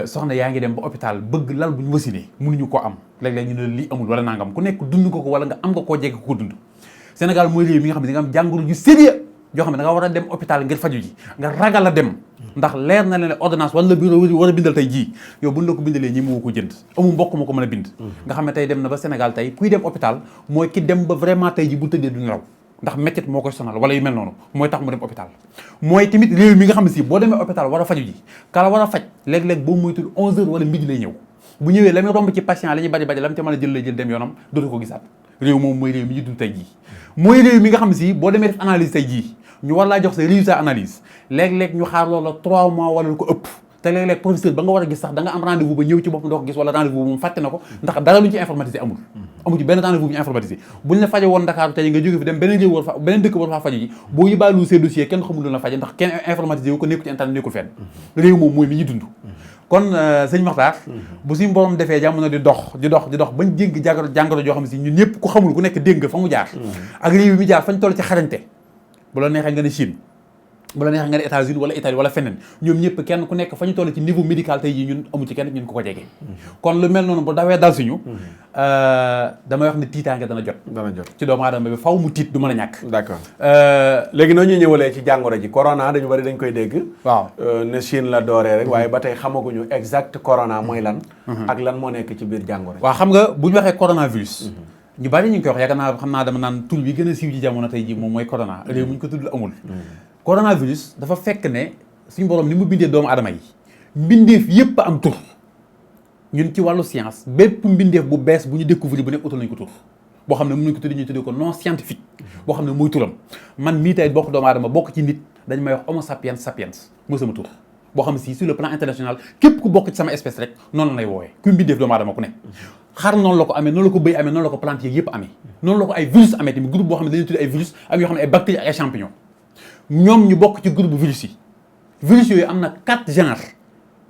soxna yaa ngi dem ba hôpital bëgg lal bu ñu wasinee mënuñu ko am léeg-léeg ñu ne lii amul wala nangam ku nekk dund ko wala nga am nga koo jege ko dund Sénégal mooy réew mi nga xam ne nga am jàngoro ju sérieux yoo xam ne da nga war a dem hôpital ngir faju ji nga ragal a dem ndax leer na leen ordonnance wala bureau war a bindal tey jii yow buñ la ko bindalee ñi moo ko jënd amul mbokk ma ko mën a bind nga xam ne tey dem na ba Sénégal tey kuy dem hôpital mooy ki dem ba vraiment tey ji bu tëddee du nelaw ndax méttit moo koy sonal wala yu mel noonu mooy tax mu dem hôpital mooy tamit réew mi nga xam ne si boo demee hôpital war a faju ji kala war a faj léeg-léeg boo moytul 11h wala midi lay ñëw bu ñëwee la muy romb ci patient la ñuy bari la mu ca mën a jël lay jël dem yoonam dootu ko gisaat réew moom mooy réew mi ñu dund tey jii mooy réew mi nga xam ne si boo demee def analyse tey jii ñu war laa jox sa résultat analyse léeg-léeg ñu xaar loola 3 mois wala lu ko ëpp te léeg-léeg professeur ba nga war a gis sax da nga am rendez-vous ba ñëw ci bopp doo ko gis wala rendez-vous bu mu fàtte na ko ndax dara luñ ci informatisé amul ci benn rendez-vous bu ñu informatisé buñ la faje woon Dakar tey nga jóge fi dem beneen réew war fa beneen dëkk war faa faju ji boo yibaalu ces dossiers kenn xamul lu la faje ndax kenn informatisé wu ko nekku ci internet nekkul fenn réew moom mooy mi ñu dund kon sëñ Maxtaar bu suñu borom defee jamono di dox bañ jégg jàngoro joo xam ne si ñun ñëpp ku xamul ku nekk dégg nga fa mu jaar ak réew yi mu jaar fañ toll ci xarañte bu la neexee nga ne Chine bu la neexee nga ne États-Unis wala Italie wala feneen ñoom ñëpp kenn ku nekk fa ñu toll ci niveau médical tey jii ñun amu ci kenn ñun ko jege kon lu mel noonu bu dawee dal suñu damay wax ne tiitaange dana jot ci doomu aadama bi faw mu tiit du mën a ñàkk d'accord léegi noonu ñu ñëwalee ci jàngoro ji corona dañu bari dañ koy dégg waaw ne Chine la dooree rek waaye ba tey xamaguñu exact corona mooy lan ak lan moo nekk ci biir jàngoro ji waaw xam nga bu ñu waxee coronavirus ñu bari ñu ngi koy wax yaakaar naa xam naa dama naan tur bi gën a siiw ci jamono tey ji moom mooy corona réew mu ñu ko tudd amul coronavirus dafa fekk ne suñu borom ni mu bindee doomu adama yi mbindeef yépp am tur ñun ci wàllu science bépp mbindeef bu bees bu ñu découvrir bu nekk utal nañu ko tur boo xam ne mën nañu ko tuddee ñu tuddee ko non scientifique boo xam ne mooy turam man mii tey bokk doomu adama bokk ci nit dañ may wax homo sapiens sapiens mooy sama tur boo xam ne si sur le plan international képp ku bokk ci sama espèce rek noonu la lay woowee ku mbindeef doomu adama ku ne xar noonu la ko amee noonu la ko bëy amee noonu la ko plante yeeg yëpp amee noonu la ko ay virus amee tamit groupe boo xam ne dañuy tuddee ay virus am yoo xam ne ay bactéries ak ay champignons ñoom ñu bokk ci groupe virus yi virus yooyu am na 4 genres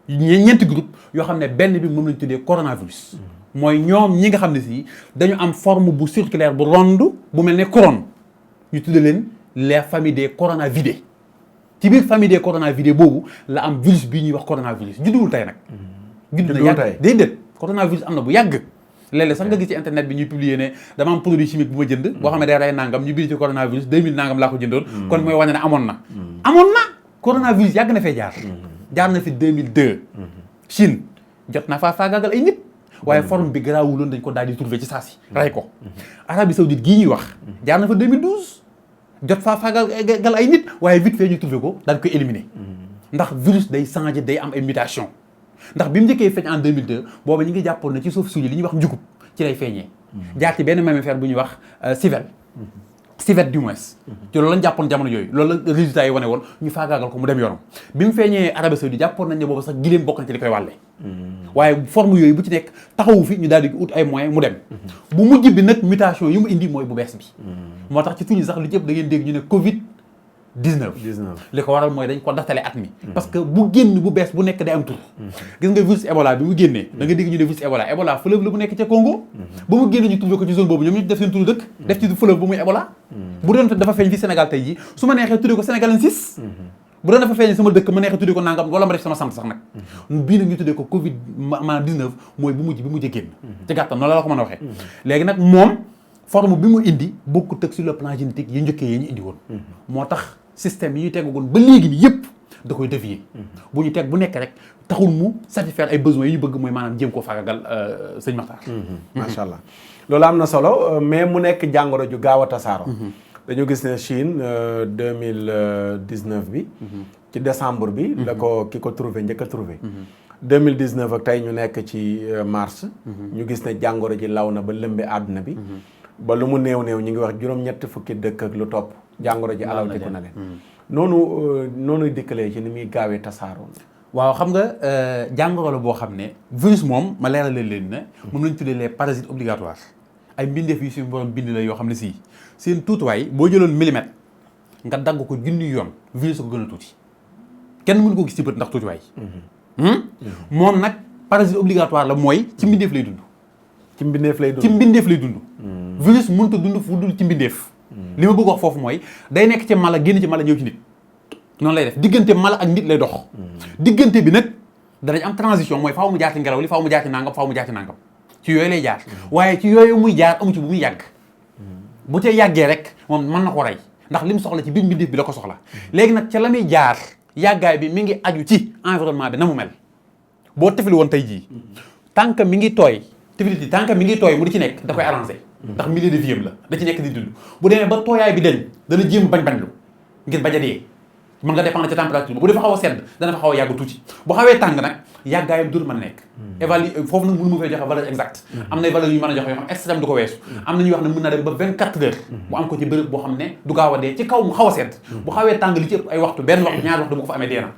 ñeenti groupe yoo xam ne benn bi moom lañu tuddee coronavirus mooy ñoom ñi nga xam ne si dañu am forme bu circulaire bu ronde bu mel ne couronne ñu tuddee leen les familles des coronavidés ci biir famille des coronavirus boobu la am virus bii ñuy wax coronavirus judduwul tey nag. juddu na yàgg déedéet coronavirus am na bu yàgg léeg-léeg sax nga gis ci internet bi ñuy publier ne dama am produit chimique bu ma jënd boo xam ne day rey nangam ñu bind ci coronavirus 2000 nangam laa ko jëndoon kon mooy wane ne amoon na coronavirus yàgg na fee jaar na fi 2002 Chine jot naa faa faagaagal ay nit waaye forme bi garaawuloon dañ ko daal di trouvé ci saa si rey ko Arabie Saoudite gii ñuy wax jaar na fa 2012 jot faa faagaagal ay nit waaye vite fait ñu trouvé ko daal di koy éliminer ndax virus day changé day am ay mutation ndax bi mu njëkkee feeñ en 2002 booba ñu ngi jàppoon na ci suuf suñu li ñuy wax njugub ci lay feeñee jaar ci benn mammifère bu ñuy wax civette du moins ci loolu lañ jàppoon jamono yooyu loolu la résultat yi wane woon ñu faagaagal ko mu dem yoonam bi mu feeñee Arabie Saoudite jàppoon nañ ne booba sax giléem bokk na ci li koy wàlle waaye forme yooyu bu ci nekk taxawu fi ñu daal di ut ay moyens mu dem bu mujj bi nag mutation yi mu indi mooy bu bees bi moo tax ci tuñu sax lu jëpp da ngeen dégg ñu ne Covid 19 li ko waral mooy dañ ko daftale at mi parce que bu génn bu bees bu nekk day am tur gis nga virus Ebola bi mu génnee da nga dégg ñu ne virus Ebola fleuve la bu nekk ca Congo ba mu génne ñu trouvé ko ci zone boobu ñoom ñu def seen turu dëkk def ci fleuve bu muy Ebola bu doon dafa feeñ fi Sénégal tey jii su ma neexee tuddee ko Sénégalensis bu doon dafa feeñ sama dëkk ma neexee tuddee ko nangam wala ma def sama sant sax nag bii nag ñu tuddee ko Covid maanaam 19 mooy bu mujj génn ci gàttal noonu la ko mën a waxee léegi nag moom forme bi mu indi bokkut ak sur le plan génétique yi njëkkee yi ñu indi woon moo tax système yi ñu tegagoon ba léegi nii yëpp da koy dévier bu ñu teg bu nekk rek taxul mu satisfaire ay besoins yi ñu bëgg mooy maanaam jéem koo faagagal sëñ Makhtar macha allah loolu am na solo mais mu nekk jàngoro ju gaaw a tasaaro dañu gis ne Chine 2019 bi ci décembre bi la ko ki ko trouvé njëkk a trouvé 2019 ak tey ñu nekk ci mars ñu gis ne jàngoro ji law na ba lëmbe àdduna bi ba lu mu néew ñu ngi wax juróom-ñetti fukki dëkk ak lu topp jàngoro ji alaw diku na leen noonu dikkalee ci ni muy gaawee tasaaroo waaw xam nga jàngoro la boo xam ne virus moom ma leeral leen ne moom lañ tuddee les parasites obligatoires ay mbindeef yu suñu borom bind la yoo xam ne si seen tuutuwaay boo jëloon millimètre nga dagg ko junni yoon virus ko gën a tuuti kenn mënu ko gis ci bët ndax tuutiwaay moom nag parasite obligatoire la mooy ci mbindeef lay dund ci mbindeef lay dund virus mënut a dund fu dul ci mbindeef li ma bëgg wax foofu mooy day nekk ci mala génn ci mala ñëw ci nit noonu lay def diggante mala ak nit lay dox diggante bi nag danañ am transition mooy faaw mu jaar ci ngelaw li faaw mu jaar ci nangam ci yooyu lay jaar waaye ci yooyu muy jaar amu ci bu muy yàgg bu ca yàggee rek moom mën na ko rey ndax li mu soxla ci biir mbindeef bi la ko soxla léegi nag ca la muy jaar yàggaay bi mi ngi aju ci environnement bi na mu mel boo tefli woon tey jii tànk mi ngi tooy tefli tànk mi ngi tooy mu di ci nekk da koy arrangé ndax milieu de vie la da ci nekk di dund bu demee ba tooyaay bi deñ dana jéem bañ-bañlu ngir bañ a dee mën nga dépendre ci température bu dafa xaw a sedd dana fa xaw a yàgg tuuti bu xawee tàng nag yàggaayam dootu mën a nekk évaluer foofu nag mënu ma fay joxe valeur exacte am nay valeur yu mën a joxe yoo xam extrême du ko weesu am na ñuy wax ne mën naa dem ba 24 heures bu am ko ci bërëb boo xam ne du gaaw a dee ci kaw mu xaw a sedd bu xawee tàng li ci ëpp ay waxtu benn waxtu ñaari waxtu bu ko fa amee dee na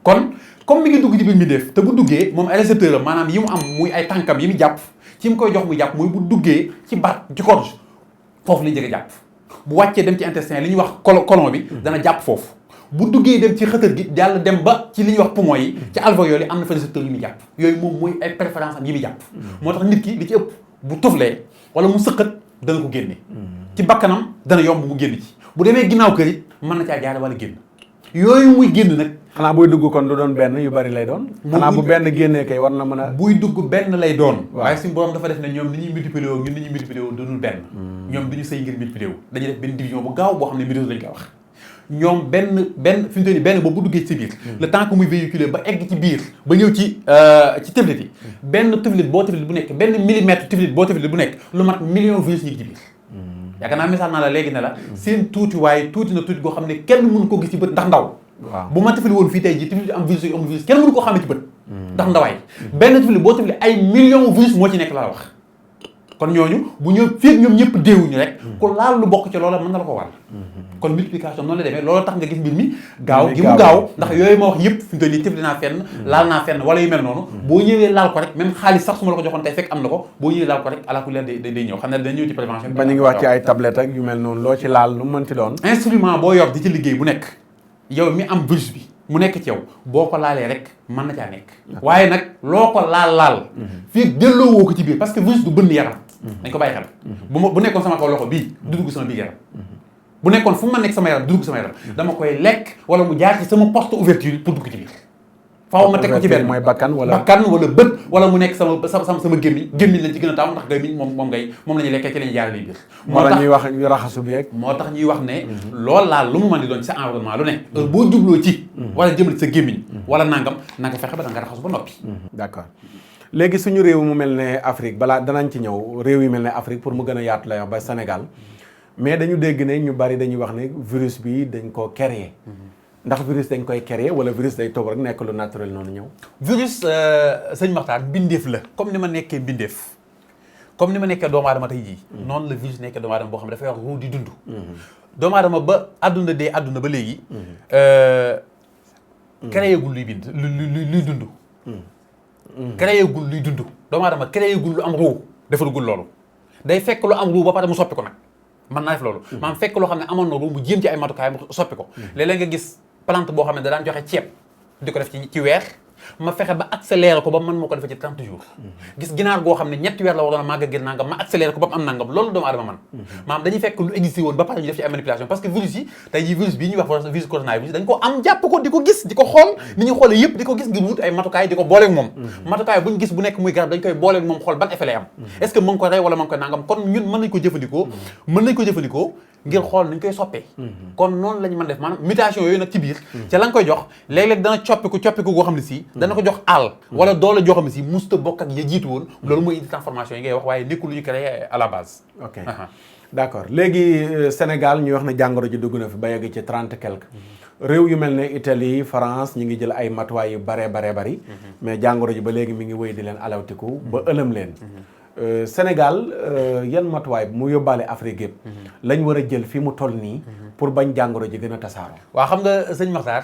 kon comme mi ngi dugg ci biir mbindeef te bu duggee moom ay récepteur am maanaam yi mu am muy ay tànkam yi mu jàpp ci mu koy jox muy jàpp mooy bu duggee ci baat ci gorge foofu lay jëge jàpp bu wàccee dem ci intestin li ñuy wax colon bi dana jàpp foofu bu duggee dem ci xëtër gi yàlla dem ba ci li ñuy wax poumon yi ci alvéoles yi am na fa récepteur yu muy jàpp yooyu moom mooy ay préférence am yi muy jàpp moo tax nit ki li ci ëpp bu tuflee wala mu sëqat dana ko génne ci bakkanam dana yomb mu génn ci bu demee ginnaaw kër it mën na caa jaare wala génn yooyu muy génn nag xanaa buy dugg kon du doon benn yu bari lay doon xanaa bu benn génnee kay war na mën a buy dugg benn lay doon waaye suñu borom dafa def ne ñoom ni ñuy multiplier wu ñun ni ñuy multiplier wu doonul benn ñoom duñu sëy ngir multiplier wu dañuy def benn division bu gaaw boo xam ne météo lañ koy wax ñoom benn fi mu toll nii benn boobu bu duggee ci biir le temps que muy véhiculer ba egg ci biir ba ñëw ci tiflit yi benn tiflit boo tiflit bu nekk benn millimètre tiflit boo tiflit bu nekk lu mat million virus ñu ngi ci biir yaakaar naa misaal naa la léegi ne la seen tuuti waaye tuuti na tuuti goo xam ne kenn mënu ko gis ci bët ndax ndaw bu ma tifli woon fii tey jii tiflit am virus yu amul virus kenn mënu koo xamee ci bët ndax ndawaay benn tiflit boo tiflit ay million virus moo ci nekk la wax kon ñooñu bu ñëw fii ñoom ñëpp déewuñu rek ku laal lu bokk ci loola mën na la ko wàll kon multiplication noonu la demee loolu tax nga gis mbir mi gaaw gi mu gaaw ndax yooyu ma wax yëpp fi mu toll nii tifli naa fenn laal naa fenn wala yu mel noonu boo ñëwee laal ko rek même xaalis sax su ma la ko joxoon tey fekk am na ko boo ñëwee laal ko rek alaaku leen day ñëw xam ne dañ ñëw ci prévention ba ñu ngi wax ci ay tablette ak yu mel noonu loo ci laal lu mënti doon instrument boo yor di ci liggéey bu nekk yow mi am virus bi mu nekk ci yow boo ko laalee rek mën na caa nekk waaye nag loo ko laal fii delloo woo ko ci biir parce que virus du bënn yaram dañ ko bàyyi xel bu nekkoon sama kaw loxo bii du dugg sama biir yaram bu nekkoon fu ma nekk sama yaram du dugg sama yaram dama koy lekk wala mu jaar ci sama poste ouverture pour dugg ci biir faaw ma teg ko ci benn mooy bakkan wala bët wala mu nekk sama gémmiñ lañ ci gën a taaw ndax gémmiñ moom la ñuy lekkee ci la ñuy jaarale biir moo tax ñuy wax raxasu bi rek moo tax ñuy wax ne loolu laa lu mu mën di doon ci sa environnement lu ne boo jubloo ci wala jëmal ci sa gémmiñ wala nangam na nga fexe ba da nga raxasu ba noppi d'accord léegi suñu réew mu mel ne Afrique balaa danañ ci ñëw réew yi mel ne Afrique pour mu gën a yaatu lay wax ba Sénégal mais dañu dégg ne ñu bari dañuy wax ne virus bi dañ koo créer ndax virus dañ koy créer wala virus day toog rek nekk lu naturel noonu ñëw. virus sëñ Maxtaar bindeef la comme ni ma nekkee bindeef comme ni ma nekkee doomu aadama tey jii. noonu la virus nekkee doomu aadama boo xam ne dafay wax ruu di dund. doomu aadama ba àdduna dee àdduna ba léegi. créer gul luy bind luy dund. créer gul luy dund doomu aadama créer gul lu am ruu defalugul loolu day fekk lu am ruu ba pare mu soppi ko nag mën naa def loolu. maanaam fekk loo xam ne amoon na ruu mu jéem ci ay matukaay mu soppi ko. léeg-léeg nga gis. plante boo xam ne da daan joxe ceeb di ko def ci weer ma fexe ba accéléré ko ba mën moo ko defee ci 30 jours gis ginaar goo xam ne ñetti weer la waroon a màgg gën nangam ma accéléré ko ba mu am nangam loolu doomu aadama man maanaam dañuy fekk lu existé woon ba pare ñu def ci ay manipulation parce que virus yi tey jii virus bii ñuy wax virus coronavirus dañ ko am jàpp ko di ko gis di ko xool ni ñu xoolee yëpp di ko gis ngir wut ay matukaay di ko booleeg moom matukaay buñ gis bu nekk muy garab dañ koy booleeg moom xool ban effet lay am est-ce que mën nga ko rey wala mën nga koy nangam kon ñun mën nañ ko jëfandikoo ngir xool nañ koy soppee kon noonu lañu mën def maanaam mutation yooyu nag ci biir ca la nga koy jox léeg-léeg dana coppiku goo xam ne si dana ko jox àll wala doole joo xam ne si musta bokk ak ya jiitu woon loolu mooy indi transformation yi ngay wax waaye nekkul lu ñu créé à la base ok d'accord léegi Sénégal ñuy wax ne jàngoro ji dugg na fi ba yegg ci 30 quelque réew yu mel ne Italie France ñi ngi jël ay matuwaay yu bari mais jàngoro ji ba léegi mi ngi wéy di leen alawtiku ba ëlëm leen Sénégal yan matuwaay mu yóbbaale Afrique yëpp lañ war a jël fi mu toll nii pour bañ jàngoro ji gën a tasaaroo. waaw xam nga sëñ Maxtaar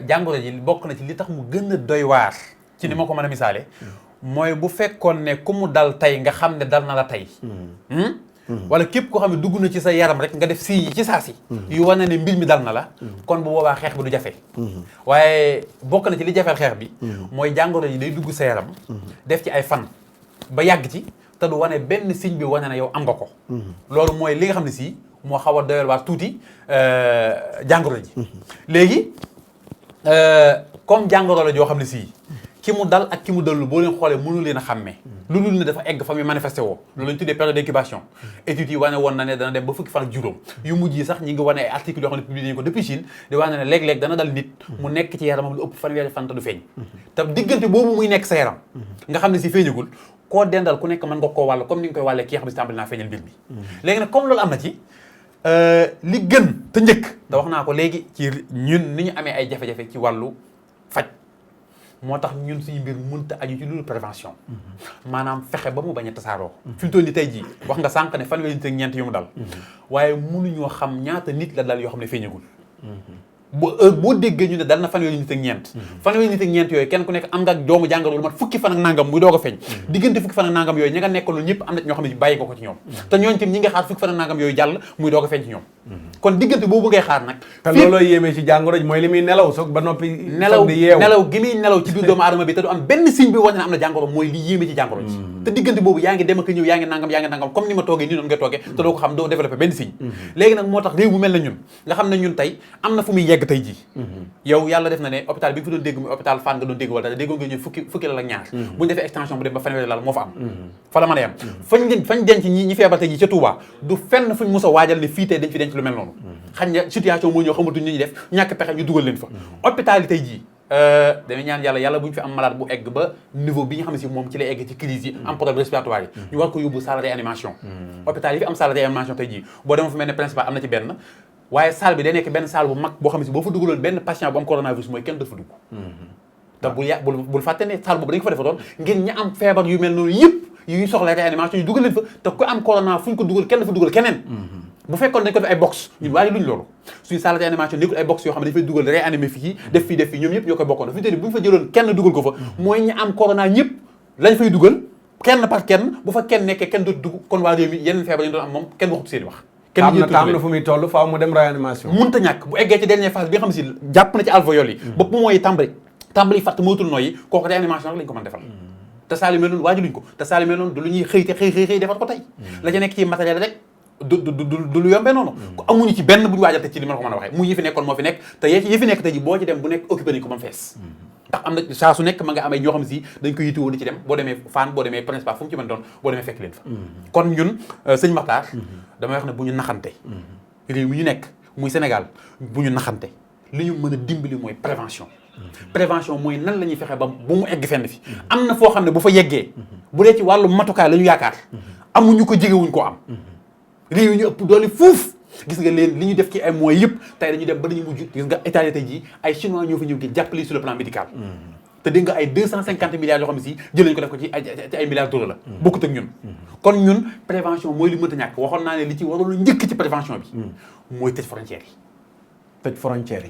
jàngoro ji bokk na ci li tax mu gën a doy waar ci ni ma ko mën a misaale mooy bu fekkoon ne ku mu dal tey nga xam ne dal na la tey wala képp koo xam ne dugg na ci sa yaram rek nga def signes yi ci saa si yu wane ne mbir mi dal na la kon bu boobaa xeex bi du jafe waaye bokk na ci li jafeel xeex bi mooy jàngoro ji day dugg sa yaram def ci ay fan ba yàgg ci te du wane benn signe bi wane na yow am nga ko loolu mooy li nga xam ne si moo xaw a doyal waar tuuti jàngoro ji léegi comme jàngoro la joo xam ne si ki mu dal ak ki mu dalul boo leen xoolee mënu leen a xàmmee lu dul ne dafa egg fa muy manifesté woo loolu lañu tuddee période d'incubation études yi wane woon na ne dana dem ba fukki fan ak juróom yu mujj yi sax ñi ngi wane ay articles yoo xam ne publié nañu ko depuis Chine di wane ne léeg-léeg dana dal nit mu nekk ci yaramam lu ëpp fanweeri fan te du feeñ te diggante boobu muy nekk sa yaram nga xam ne si feeñagul koo dendal ku nekk mën nga koo wàll comme ni nga koy wàllee ki nga xam ne si tàmbali naa feeñal mbir mi léegi nag comme loolu am na ci li gën te njëkk te wax naa ko léegi ci ñun ni ñu amee ay jafe-jafe ci wàllu faj moo tax ñun suñu mbir mënta aju ci loolu prévention maanaam fexe ba mu bañ a tasaaroo fi mu toll nii tey jii wax nga sànq ne fanweeri nit ak ñeent yu mu dal waaye mënuñoo xam ñaata nit la dal yoo xam ne feeñagul boo déggee ñu ne dal na fanweeri nit ak ñeent fanweeri nit ak ñeent yooyu kenn ku nekk am nga ak doomu jàngoro lu mat fukki fan ak nangam muy doog a feeñ diggante fukki fan ak nangam yooyu ña nga nekk loolu ñëpp am na ñoo xam ne bàyyi ko ci ñoom te ñooñu tam ñi nga xaar fukki fan ak nangam yooyu jàll muy doog a feeñ ci ñoom kon diggante boobu ngay xaar nag te looloo yéemee ci jàngoro ji mooy li muy nelaw soog ba noppi nelaw gi muy nelaw ci biir doomu aadama bi te du am benn signe bi wane ne am na jàngoro mooy li yéeme ci jàngoro ji te diggante boobu yaa ngi dem ak ñëw yaa ngi nangam comme ni ma toogee nii noonu ngay toogee te doo ko xam doo développé benn signe léegi nag moo tax réew mu mel na ñun nga xam ne ñun tey am na fu muy yegg tey ji yow yàlla def na ne hôpital bi nga fi doon dégg muy hôpital Fann nga doon dégg wala déggoo nga ñu fukki lal ak ñaar bu ñu defee extension bu dem ba fanweeri lal moo fa am fa la mën a yem fañ denc ñi feebar tey ji ca Touba du fenn fuñ mos a waajal ne fii tey dañ fi denc lu mel noonu xañ na situation moo ñoo xamatuñ ni ñuy def ñàkk pexe ñu dugal leen fa hôpital yi tey jii dañuy ñaan yàlla bu ñu fi am malade bu egg ba niveau bi nga xam ne si moom ci lay egg ci crise yi am problème respiratoire yi ñu war ko yóbbu salle de réanimation hôpital yi fi am salle de réanimation tey jii boo demoon fu mel ne principal am na ci benn waaye salle bi day nekk benn salle bu mag boo xam ne si boo fa dugaloon benn patient bu am coronavirus mooy kenn dafa dugg te bul fàtte ne salle boobu dañ ko fa defatoon ngir ñi am feebar yu mel noonu yëpp yu soxla réanimation ñu dugal leen fa te ku am corona fu ñu ko dugal kenn dafa dugal keneen bu fekkoon dañ ko def ay box ñun waaye luñ loolu suñu salle de réanimation nekkul ay box yoo xam ne dañ fay dugal réanimé fii def fii ñoom ñëpp ñoo koy bokkoon fi mu bu ñu fa jëloon kenn dugal ko fa mooy ñi am corona ñëpp lañ fay dugal kenn par kenn bu fa kenn nekkee kenn dootu dugg kon waa réew mi yeneen feebar yi doon am moom kenn waxatu seen wax am na fu muy toll faaw mu dem réanimation mënta ñàkk bu eggee ci dernière phase bi nga xam ne si jàpp na ci alvéole yi bopp mooy tàmbali fàtt mootul nooyi kooku réanimation rek lañ ko mën defal te saali mel noonu waajaluñ ko te saali mel noonu du lu ñuy xëy defar ko tey la ca nekk ci matériel rek du lu yombee noonu ko amuñu ci benn bu ñu waajal te ci li ma ko mën a waxee mu yi fi nekkoon moo fi nekk te yi fi nekk tey ji boo ci dem bu nekk occupé nañ ko ba mu fees tax am na saa su nekk ma nga amee ñoo xam si dañ ko yittewoo di ci dem boo demee Fann boo demee principal fu mu ci mën doon boo demee fekk leen fa kon ñun sëñ Makhtar damay wax ne bu ñu naxante réew mi ñu nekk muy Sénégal bu ñu naxante li ñu mën a dimbali mooy prévention mooy nan la ñuy fexe ba bu mu egg fenn fi am na foo xam ne bu fa yeggee bu dee ci wàllu matukaay la ñu yaakaar amuñu ko jegewuñ koo am réew yi ñu ëpp doole fuuf gis nga leen li ñu def ci ay moyens yëpp tey dañu dem ba dañu mujj gis nga état tey jii ay chinois ñoo fa ñëw ngir jàppale sur le plan médical te dégg nga ay 250 milliards yoo xam ne si jël nañu ko def ko ci ay milliards d'euros la bokkut ak ñun kon ñun prévention mooy li mënta ñàkk waxoon naa ne li ci waroon njëkk ci prévention bi mooy tëj frontières yi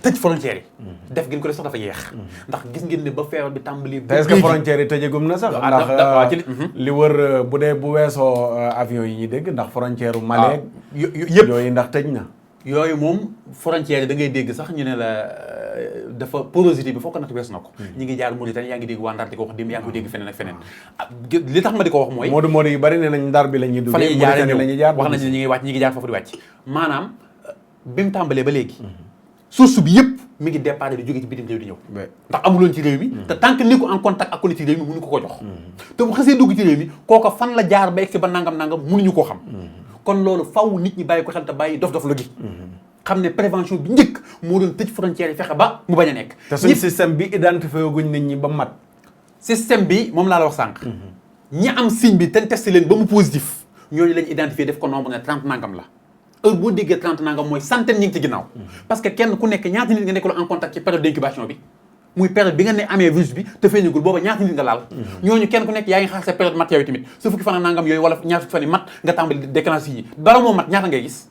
tëj frontières yi def ngeen ko def sax dafa yeex ndax gis ngeen ne ba feebar bi tàmbali est-ce que frontières yi tëjagum na sax ndax li wër bu dee bu weesoo avion yi ñuy dégg ndax frontière u Mali yëpp yooyu ndax tëj na yooyu moom frontières yi da ngay dégg sax ñu ne la dafa porosité bi foo ko natt weesu na ko ñi ngi jaar Mauritanie yaa ngi dégg waa Ndar di ko wax dim yaa ngi ko dégg feneen ak feneen li tax ma di ko wax mooy Modou yu bari ne nañ Ndar bi la ñuy duggee Mauritanie la ñuy jaar wax nañ ne ñi ngi wàcc ñi ngi jaar foofu di wàcc maanaam bi mu tàmbalee ba léegi source bi yëpp mi ngi départ di jóge ci bitim réew di ñëw ndax amuloon ci réew mi te tant que ni ko en contact ak ku ne ci réew mi mënu ko jox te bu xasee dugg ci réew mi kooka fan la jaar ba egsi ba nangam mënuñu koo xam kon loolu faw nit ñi bàyyi ko xel te bàyyi dof la gi xam ne prévention bi njëkk moo doon tëj frontière yi fexe ba mu bañ a nekk te suñu système bi identifié guñ nit ñi ba mat système bi moom laa la wax sànq ñi am signe bi te testé leen ba mu positif ñooñu lañ identifié def ko nombre ne 30 nangam la heure boo déggee 30 nangam mooy centaine ñi ngi ci ginnaaw parce que kenn ku nekk ñaata nit nga nekk en contact ci période d'incubation bi muy période bi nga ne amee virus bi te feeñagul booba ñaata nit nga laal ñooñu kenn ku nekk yaa ngi xaar sa période mat yow tamit su fukki fan ak nangam yooyu wala ñaar fukki fan yi mat nga tàmbali déclenché yi bala moo mat ñaata ngay gis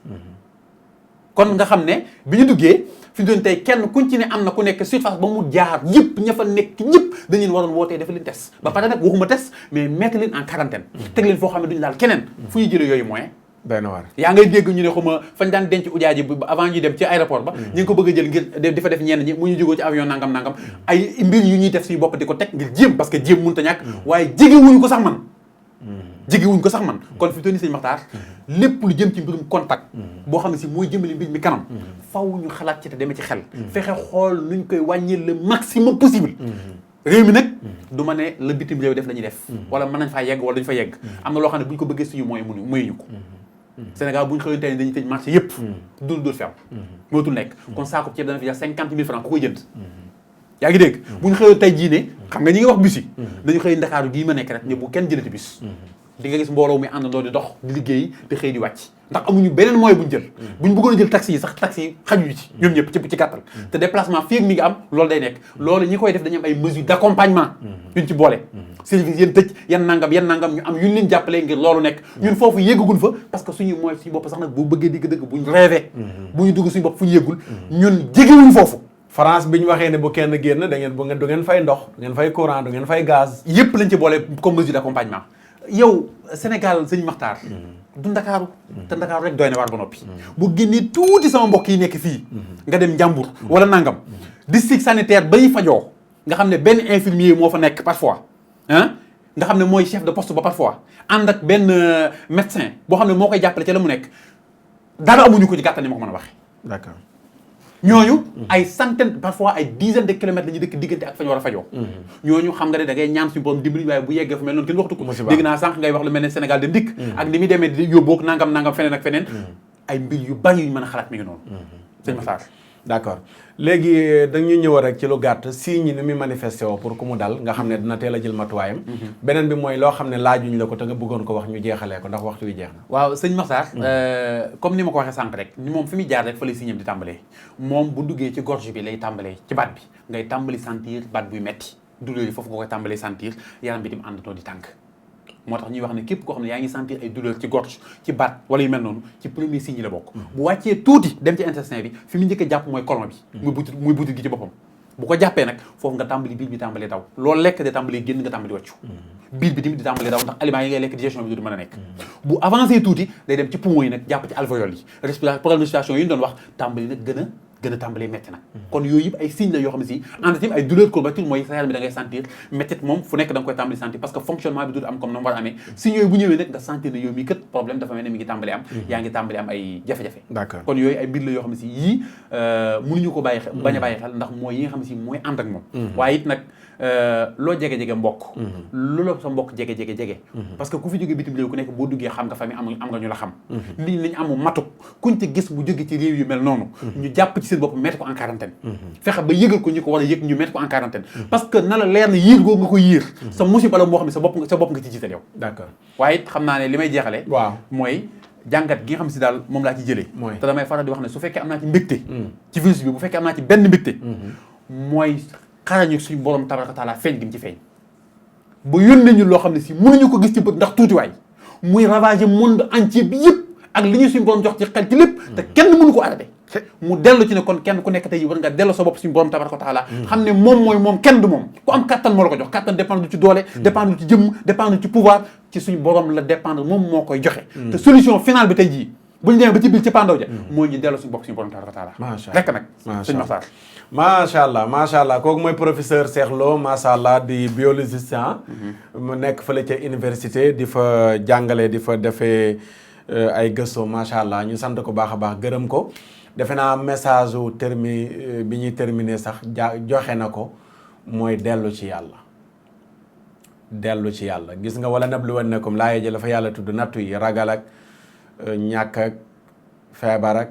kon nga xam ne bi ñu duggee fi doon tey kenn kuñ ci ne am na ku nekk surface ba mu jaar yëpp ña fa nekk ñëpp dañu waroon wootee dafa leen test ba pare nag waxuma test mais mettre leen en quarantaine teg leen foo xam ne duñu laal keneen fu ñu jëlee yooyu moyen yaa ngay dégg ñu ne xuma fañ daan denc ujaaji bi avant ñuy dem ci aéroport ba ñu ngi ko bëgg a jël ngir di fa def ñenn ñi mu ñu jógoo ci avion nangam ay mbir yu ñuy def suñu bopp di ko teg ngir jéem parce que jéem mënut a ñàkk waaye jegewuñu ko sax man kon fi tooni sëñ Makhtar lépp lu jëm ci mbirum contact boo xam ne si mooy jëmale mbir mi kanam faw ñu xalaat ci te demee ci xel fexe xool nuñ koy wàññee le maximum possible réew mi nag du ma ne la bitim réew def la ñuy def wala mën nañ faa yegg wala dañu fa yegg am na loo xam ne bu ñu ko bëggee suñu mooy mayuñu ko Sénégal bu ñu xëyoon tey dañuy tëj marché yëpp dul ferme mootul nekk kon saako ceeb dana fi jar 50 000 francs ku koy jënd yaa ngi dégg bu ñu xëyoon tey jii ne xam nga ñi ngi wax bus yi dañu xëy Ndakaaru gii ma nekk rek ne bu kenn jëlati bus di nga gis mbooloo mi àndandoo di dox di liggéey di xëy di wàcc ndax amuñu beneen moyen buñ jël buñ bëggoon a jël taxi yi sax taxi yi xajuñu ci ñoom ñëpp ci gàttal te déplacement fii ak mi ngi am loolu day nekk loolu ñi koy def dañu am ay mesures d'accompagnement yuñ ci boole service yéen tëj yan nangam ñu am yuñ leen jàppalee ngir loolu nekk ñun foofu yéggagun fa parce que suñu mooy suñu bopp sax nag boo bëggee digg-dëgg buñ rêvé bu ñu dugg suñu bopp fu ñu yéggul ñun jegewuñ foofu France bi ñu waxee ne bu kenn génn da ngeen du ngeen fay ndox du ngeen fay courant du ngeen fay gaz yëpp lañ ci boole comme mesure d'accompagnement yow Sénégal sëñ Makhtar du Ndakaaru te Ndakaaru rek doy na waar ba noppi bu génnee tuuti sama mbokk yi nekk fii nga dem Njàmbur wala nangam district sanitaire bay fajoo nga xam ne benn infirmier moo fa nekk parfois nga xam ne mooy chef de poste ba parfois ànd ak benn médecin boo xam ne moo koy jàppale ca la mu nekk dara amuñu ko ci gàttal ni ma ko mën a waxee d'accord ñooñu ay centaine parfois ay dizaine de kilomètres la ñuy dëkk diggante ak fañ war a fajoo ñooñu xam nga ne da ngay ñaan suñu borom dimbali waaye bu yeggee fu mel noonu kenn waxtu ko dégg naa sànq ngay wax lu mel ne Sénégal de ndikk ak ni muy demee di yóbboog nangam feneen ak feneen ay mbir yu bari yu mën a xalaat mi ngi noonu sëñ Makhtar d'accord léegi dañuy ñëw rek ci lu gàtt signes yi ni muy manifesté woo pour ku mu dal nga xam ne dina teel a jël matuwaayam beneen bi mooy loo xam ne laajuñ la ko te nga bëggoon ko wax ñu jeexalee ko ndax waxtu wi jeex na waaw sëñ Makhtar comme ni ma ko waxee sànq rek ni moom fi muy jaar rek fa lay signam di tàmbalee moom bu duggee ci gorge bi lay tàmbalee ci baat bi ngay tàmbali sentir baat buy metti douleur yi foofu nga koy tàmbalee sentir yaram bi dim àndatoo di tànk moo tax ñuy wax ne képp koo xam ne yaa ngi sentir ay douleur ci gorge ci baat wala yu mel noonu ci premier signe yi la bokk bu wàccee tuuti dem ci intestin bi fi mu njëkk a jàpp mooy colon bi muy butit gi ci boppam bu ko jàppee nag foofu nga tàmbali biir bi tàmbalee daw loolu lekk de tàmbalee génn nga tàmbali wàccu biir bi tamit di tàmbalee daw ndax aliments yi ngay lekk digestion bi du mën a nekk bu avancé tuuti day dem ci poumon yi nag jàpp ci alvéoles yi problème respiration yi ñu doon wax tàmbali nag gën a tàmbalee métti nag kon yooyu yëpp ay signes la yoo xam ne si ànd tamit ay douleur courbature mooy sa yaram bi da ngay sentir métti moom fu nekk da nga koy tàmbali sentir parce que fonctionnement bi du am comme na mu war a amee signes yooyu bu ñëwee nag nga sentir ne yow mii kat problème dafa mel ne mi ngi tàmbali am yaa ngi tàmbali am ay jafe-jafe d'accord kon yooyu ay mbir la yoo xam ne si yii mënuñu ko bàyyi xel bañ a bàyyi xel ndax mooy yi nga xam ne si mooy ànd ak moom waaye it nag loo jege-jege mbokk lu la sa mbokk jege parce que ku fi jógee bitim réew ku nekk boo duggee xam nga famille am nga ñu la xam nit ñi amu matuk kuñ ci gis bu jóge ci réew yu mel noonu ñu jàpp ci seen bopp mettre ko en quarantaine fexe ba yëgal ko ñu ko war a yëg ñu mettre ko en quarantaine parce que na la leer na yiir googu nga ko yiir sa musiba la moo xam ne sa bopp nga ci jiital yow d'accord waaye it xam naa ne li may jeexale waaw mooy jàngat gi nga xam si daal moom laa ci jëlee te damay faral di wax ne su fekkee am naa ci mbégte ci virus bi bu fekkee am naa ci benn mbégte mooy xarañu suñu borom tabaraka taala feeñ gi mu ci feeñ ba yónnee ñu loo xam ne si mënuñu ko gis ci bët ndax tuutiwaay muy ravager monde entier bi yëpp ak li ñu suñu borom jox ci xel ci lépp te kenn mënu ko arrêté mu dellu ci ne kon kenn ku nekk tey war nga dellu sa bopp suñu borom tabaraka taala xam ne moom mooy moom kenn du moom ku am kattan moo la ko jox kattan dépendre ci doole dépendre ci jëmm dépendre ci pouvoir ci suñu borom la dépendre moom moo koy joxe te solution finale bi tey jii bu ñu demee ba ci biir ci pandaw ja mooy ñu dellu suñu bopp suñu borom tabaraka taala rekk nag sëñ Maxtaar macha allah kooku mooy professeur Cheikh Lo macha allah di biologiste mu nekk fële ca université di fa jàngale di fa defee ay gëstu macha allah ñu sant ko baax a baax gërëm ko defe naa message u bi ñuy terminer sax joxe na ko mooy dellu ci yàlla gis nga wala nabluwannakum laa yee la fa yàlla tudd nattu yi ragal ak ñàkk ak feebar ak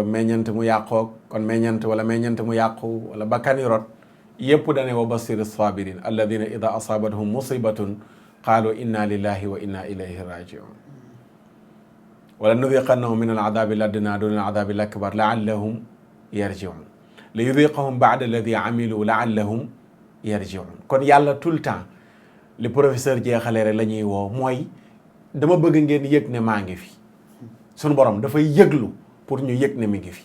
meññant mu yàqoog kon meññant wala meññant mu yàqu wala bakkani rot yëpp dane wa basiri sabirin alladina ida asabathum musibatun qaalu inna lillahi wa inna ilayhi rajiun wala nudiqannahum min aladabi ladna duna aladabi lakbar laallahum yarjiun li yudiqahum baada alladi amilu laallahum yarjiun kon yàlla tout le temps li professeur jeexalee rek la ñuy woo mooy dama bëgg ngeen yëg ne maa ngi fi sunu borom dafay yëglu pour ñu yëg ne mi ngi fi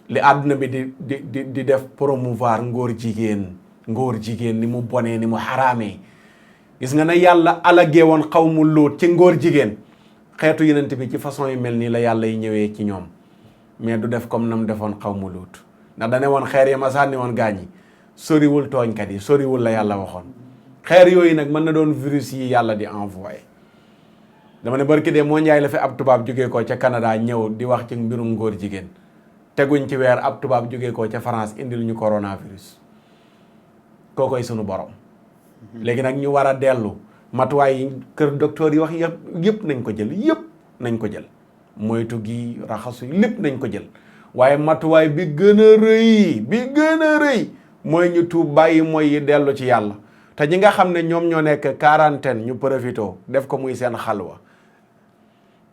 li àdduna bi di def promouvoir ngóor jigéen ni mu bonee ni mu xaraamee gis nga ne yàlla alagee woon xaw mu lóot ci ngóor jigéen xeetu yenent bi ci façon yu mel nii la yàlla yi ñëwee ci ñoom mais du def comme nam defoon xaw mu lóot ndax dane woon xeer yi ma sànni woon gaañ yi soriwul tooñkat yi soriwul la yàlla waxoon xeer yooyu nag mën na doon virus yi yàlla di envoyé dama ne barki de moo njaay la fi ab tubaab jógee ko ca Canada ñëw di wax ci mbirum ngóor jigéen teguñ ci weer ab tubaab jógee ko ca France indil ñu coronavirus kookoy sunu borom léegi nag ñu war a dellu matuwaay yi kër docteur yi wax yëpp nañ ko jël moytu gi raxasu lépp nañ ko jël waaye matuwaay bi gën a rëy mooy ñu tuub bàyyi mooy yi dellu ci yàlla te ñi nga xam ne ñoom ñoo nekk quarantaine ñu profito def ko muy seen xalwa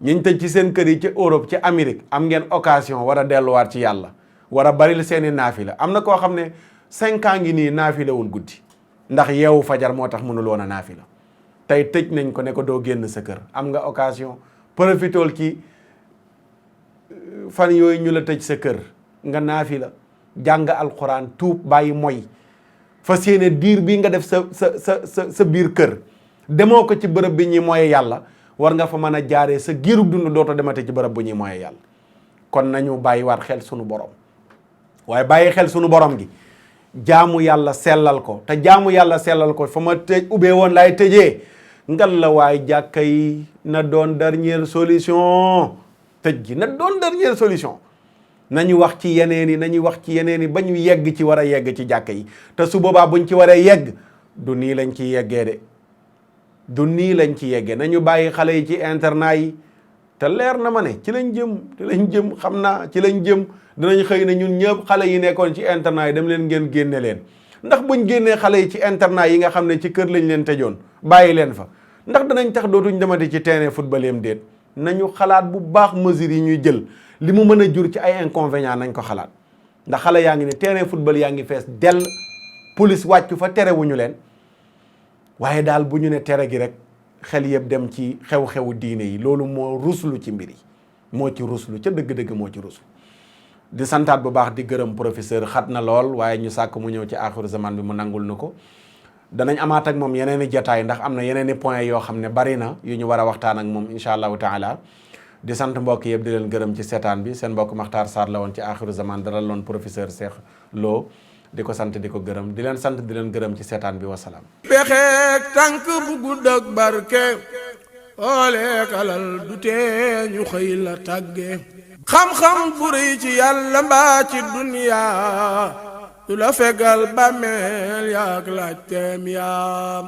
ñiñ tëj ci seen kër yi ci Europe ci Amérique am ngeen occasion war a delluwaat ci yàlla war a baril seeni naafila am na koo xam ne 5 ans ngi nii naafilawul guddi ndax yeewu fajar moo tax mënul woon a naafila tey tëj nañ ko ne ko doo génn sa kër am nga occasion profitool ci fan yooyu ñu la tëj sa kër nga naafila jàng alquran tuub bàyyi moy fas yéene diir bii nga def sa biir kër demoo ko ci bërëb bi ñuy mooye yàlla war nga fa mën a jaaree sa giirug dund dootoo demate ci bërëb bu ñuy mooye yàlla kon nañu bàyyi waat xel sunu borom waaye bàyyi xel sunu borom gi jaamu yàlla sellal ko te jaamu yàlla sellal ko fa ma tëj ubbee woon laay tëjee ngal la waaye jàkka yi na doon dernière solution tëj gi na doon dernière solution nañu wax ci yeneen yi ba ñu yegg ci war a yegg ci jàkka yi te su boobaa buñ ci waree yegg du nii lañ ci yeggee nañu bàyyi xale yi ci internat yi te leer na ma ne ci lañ jëm xam naa ci lañ jëm dinañ xëy na ñun ñëpp xale yi nekkoon ci internat yi dem leen ngeen génne leen ndax buñ génnee xale yi ci internat yi nga xam ne ci kër lañ leen tëjoon bàyyi leen fa ndax danañ tax dootuñ demati ci terrain football yam déet nañu xalaat bu baax mesures yi ñuy jël li mu mën a jur ci ay inconvénients nañ ko xalaat ndax xale yaa ngi ne terrain football yaa ngi fees dell police wàccu fa terewuñu leen waaye daal bu ñu ne tere gi rek xel yëpp dem ci xew-xewu diine yi loolu moo ruslu ci mbir yi moo ci ruslu ca dëgg-dëgg moo ci ruslu di santaat bu baax di gërëm professeur xat na lool waaye ñu sàkk mu ñëw ci axiru zaman bi mu nangul na ko danañ amaat ak moom yeneen i jotaay ndax am na yeneen i point yoo xam ne bari na yu ñu war a waxtaan ak moom incha allahu taala di sant mbokk yëpp di leen gërëm ci seetaan bi seen mbokk Makhtar Sarr la woon ci Axiru Zaman dalal loon professeur Cheikh Lo di ko sant di ko gërëm di leen sant di leen gërëm ci seetaan bi wasalaam. pexeek tànk bu gudd ak barke ooleek alal du tee ñu xëy la tàgge xam-xam bu rëy ci yàlla mbaa ci duniyaa du la fegal bàmmeel yaak laaj teem yaam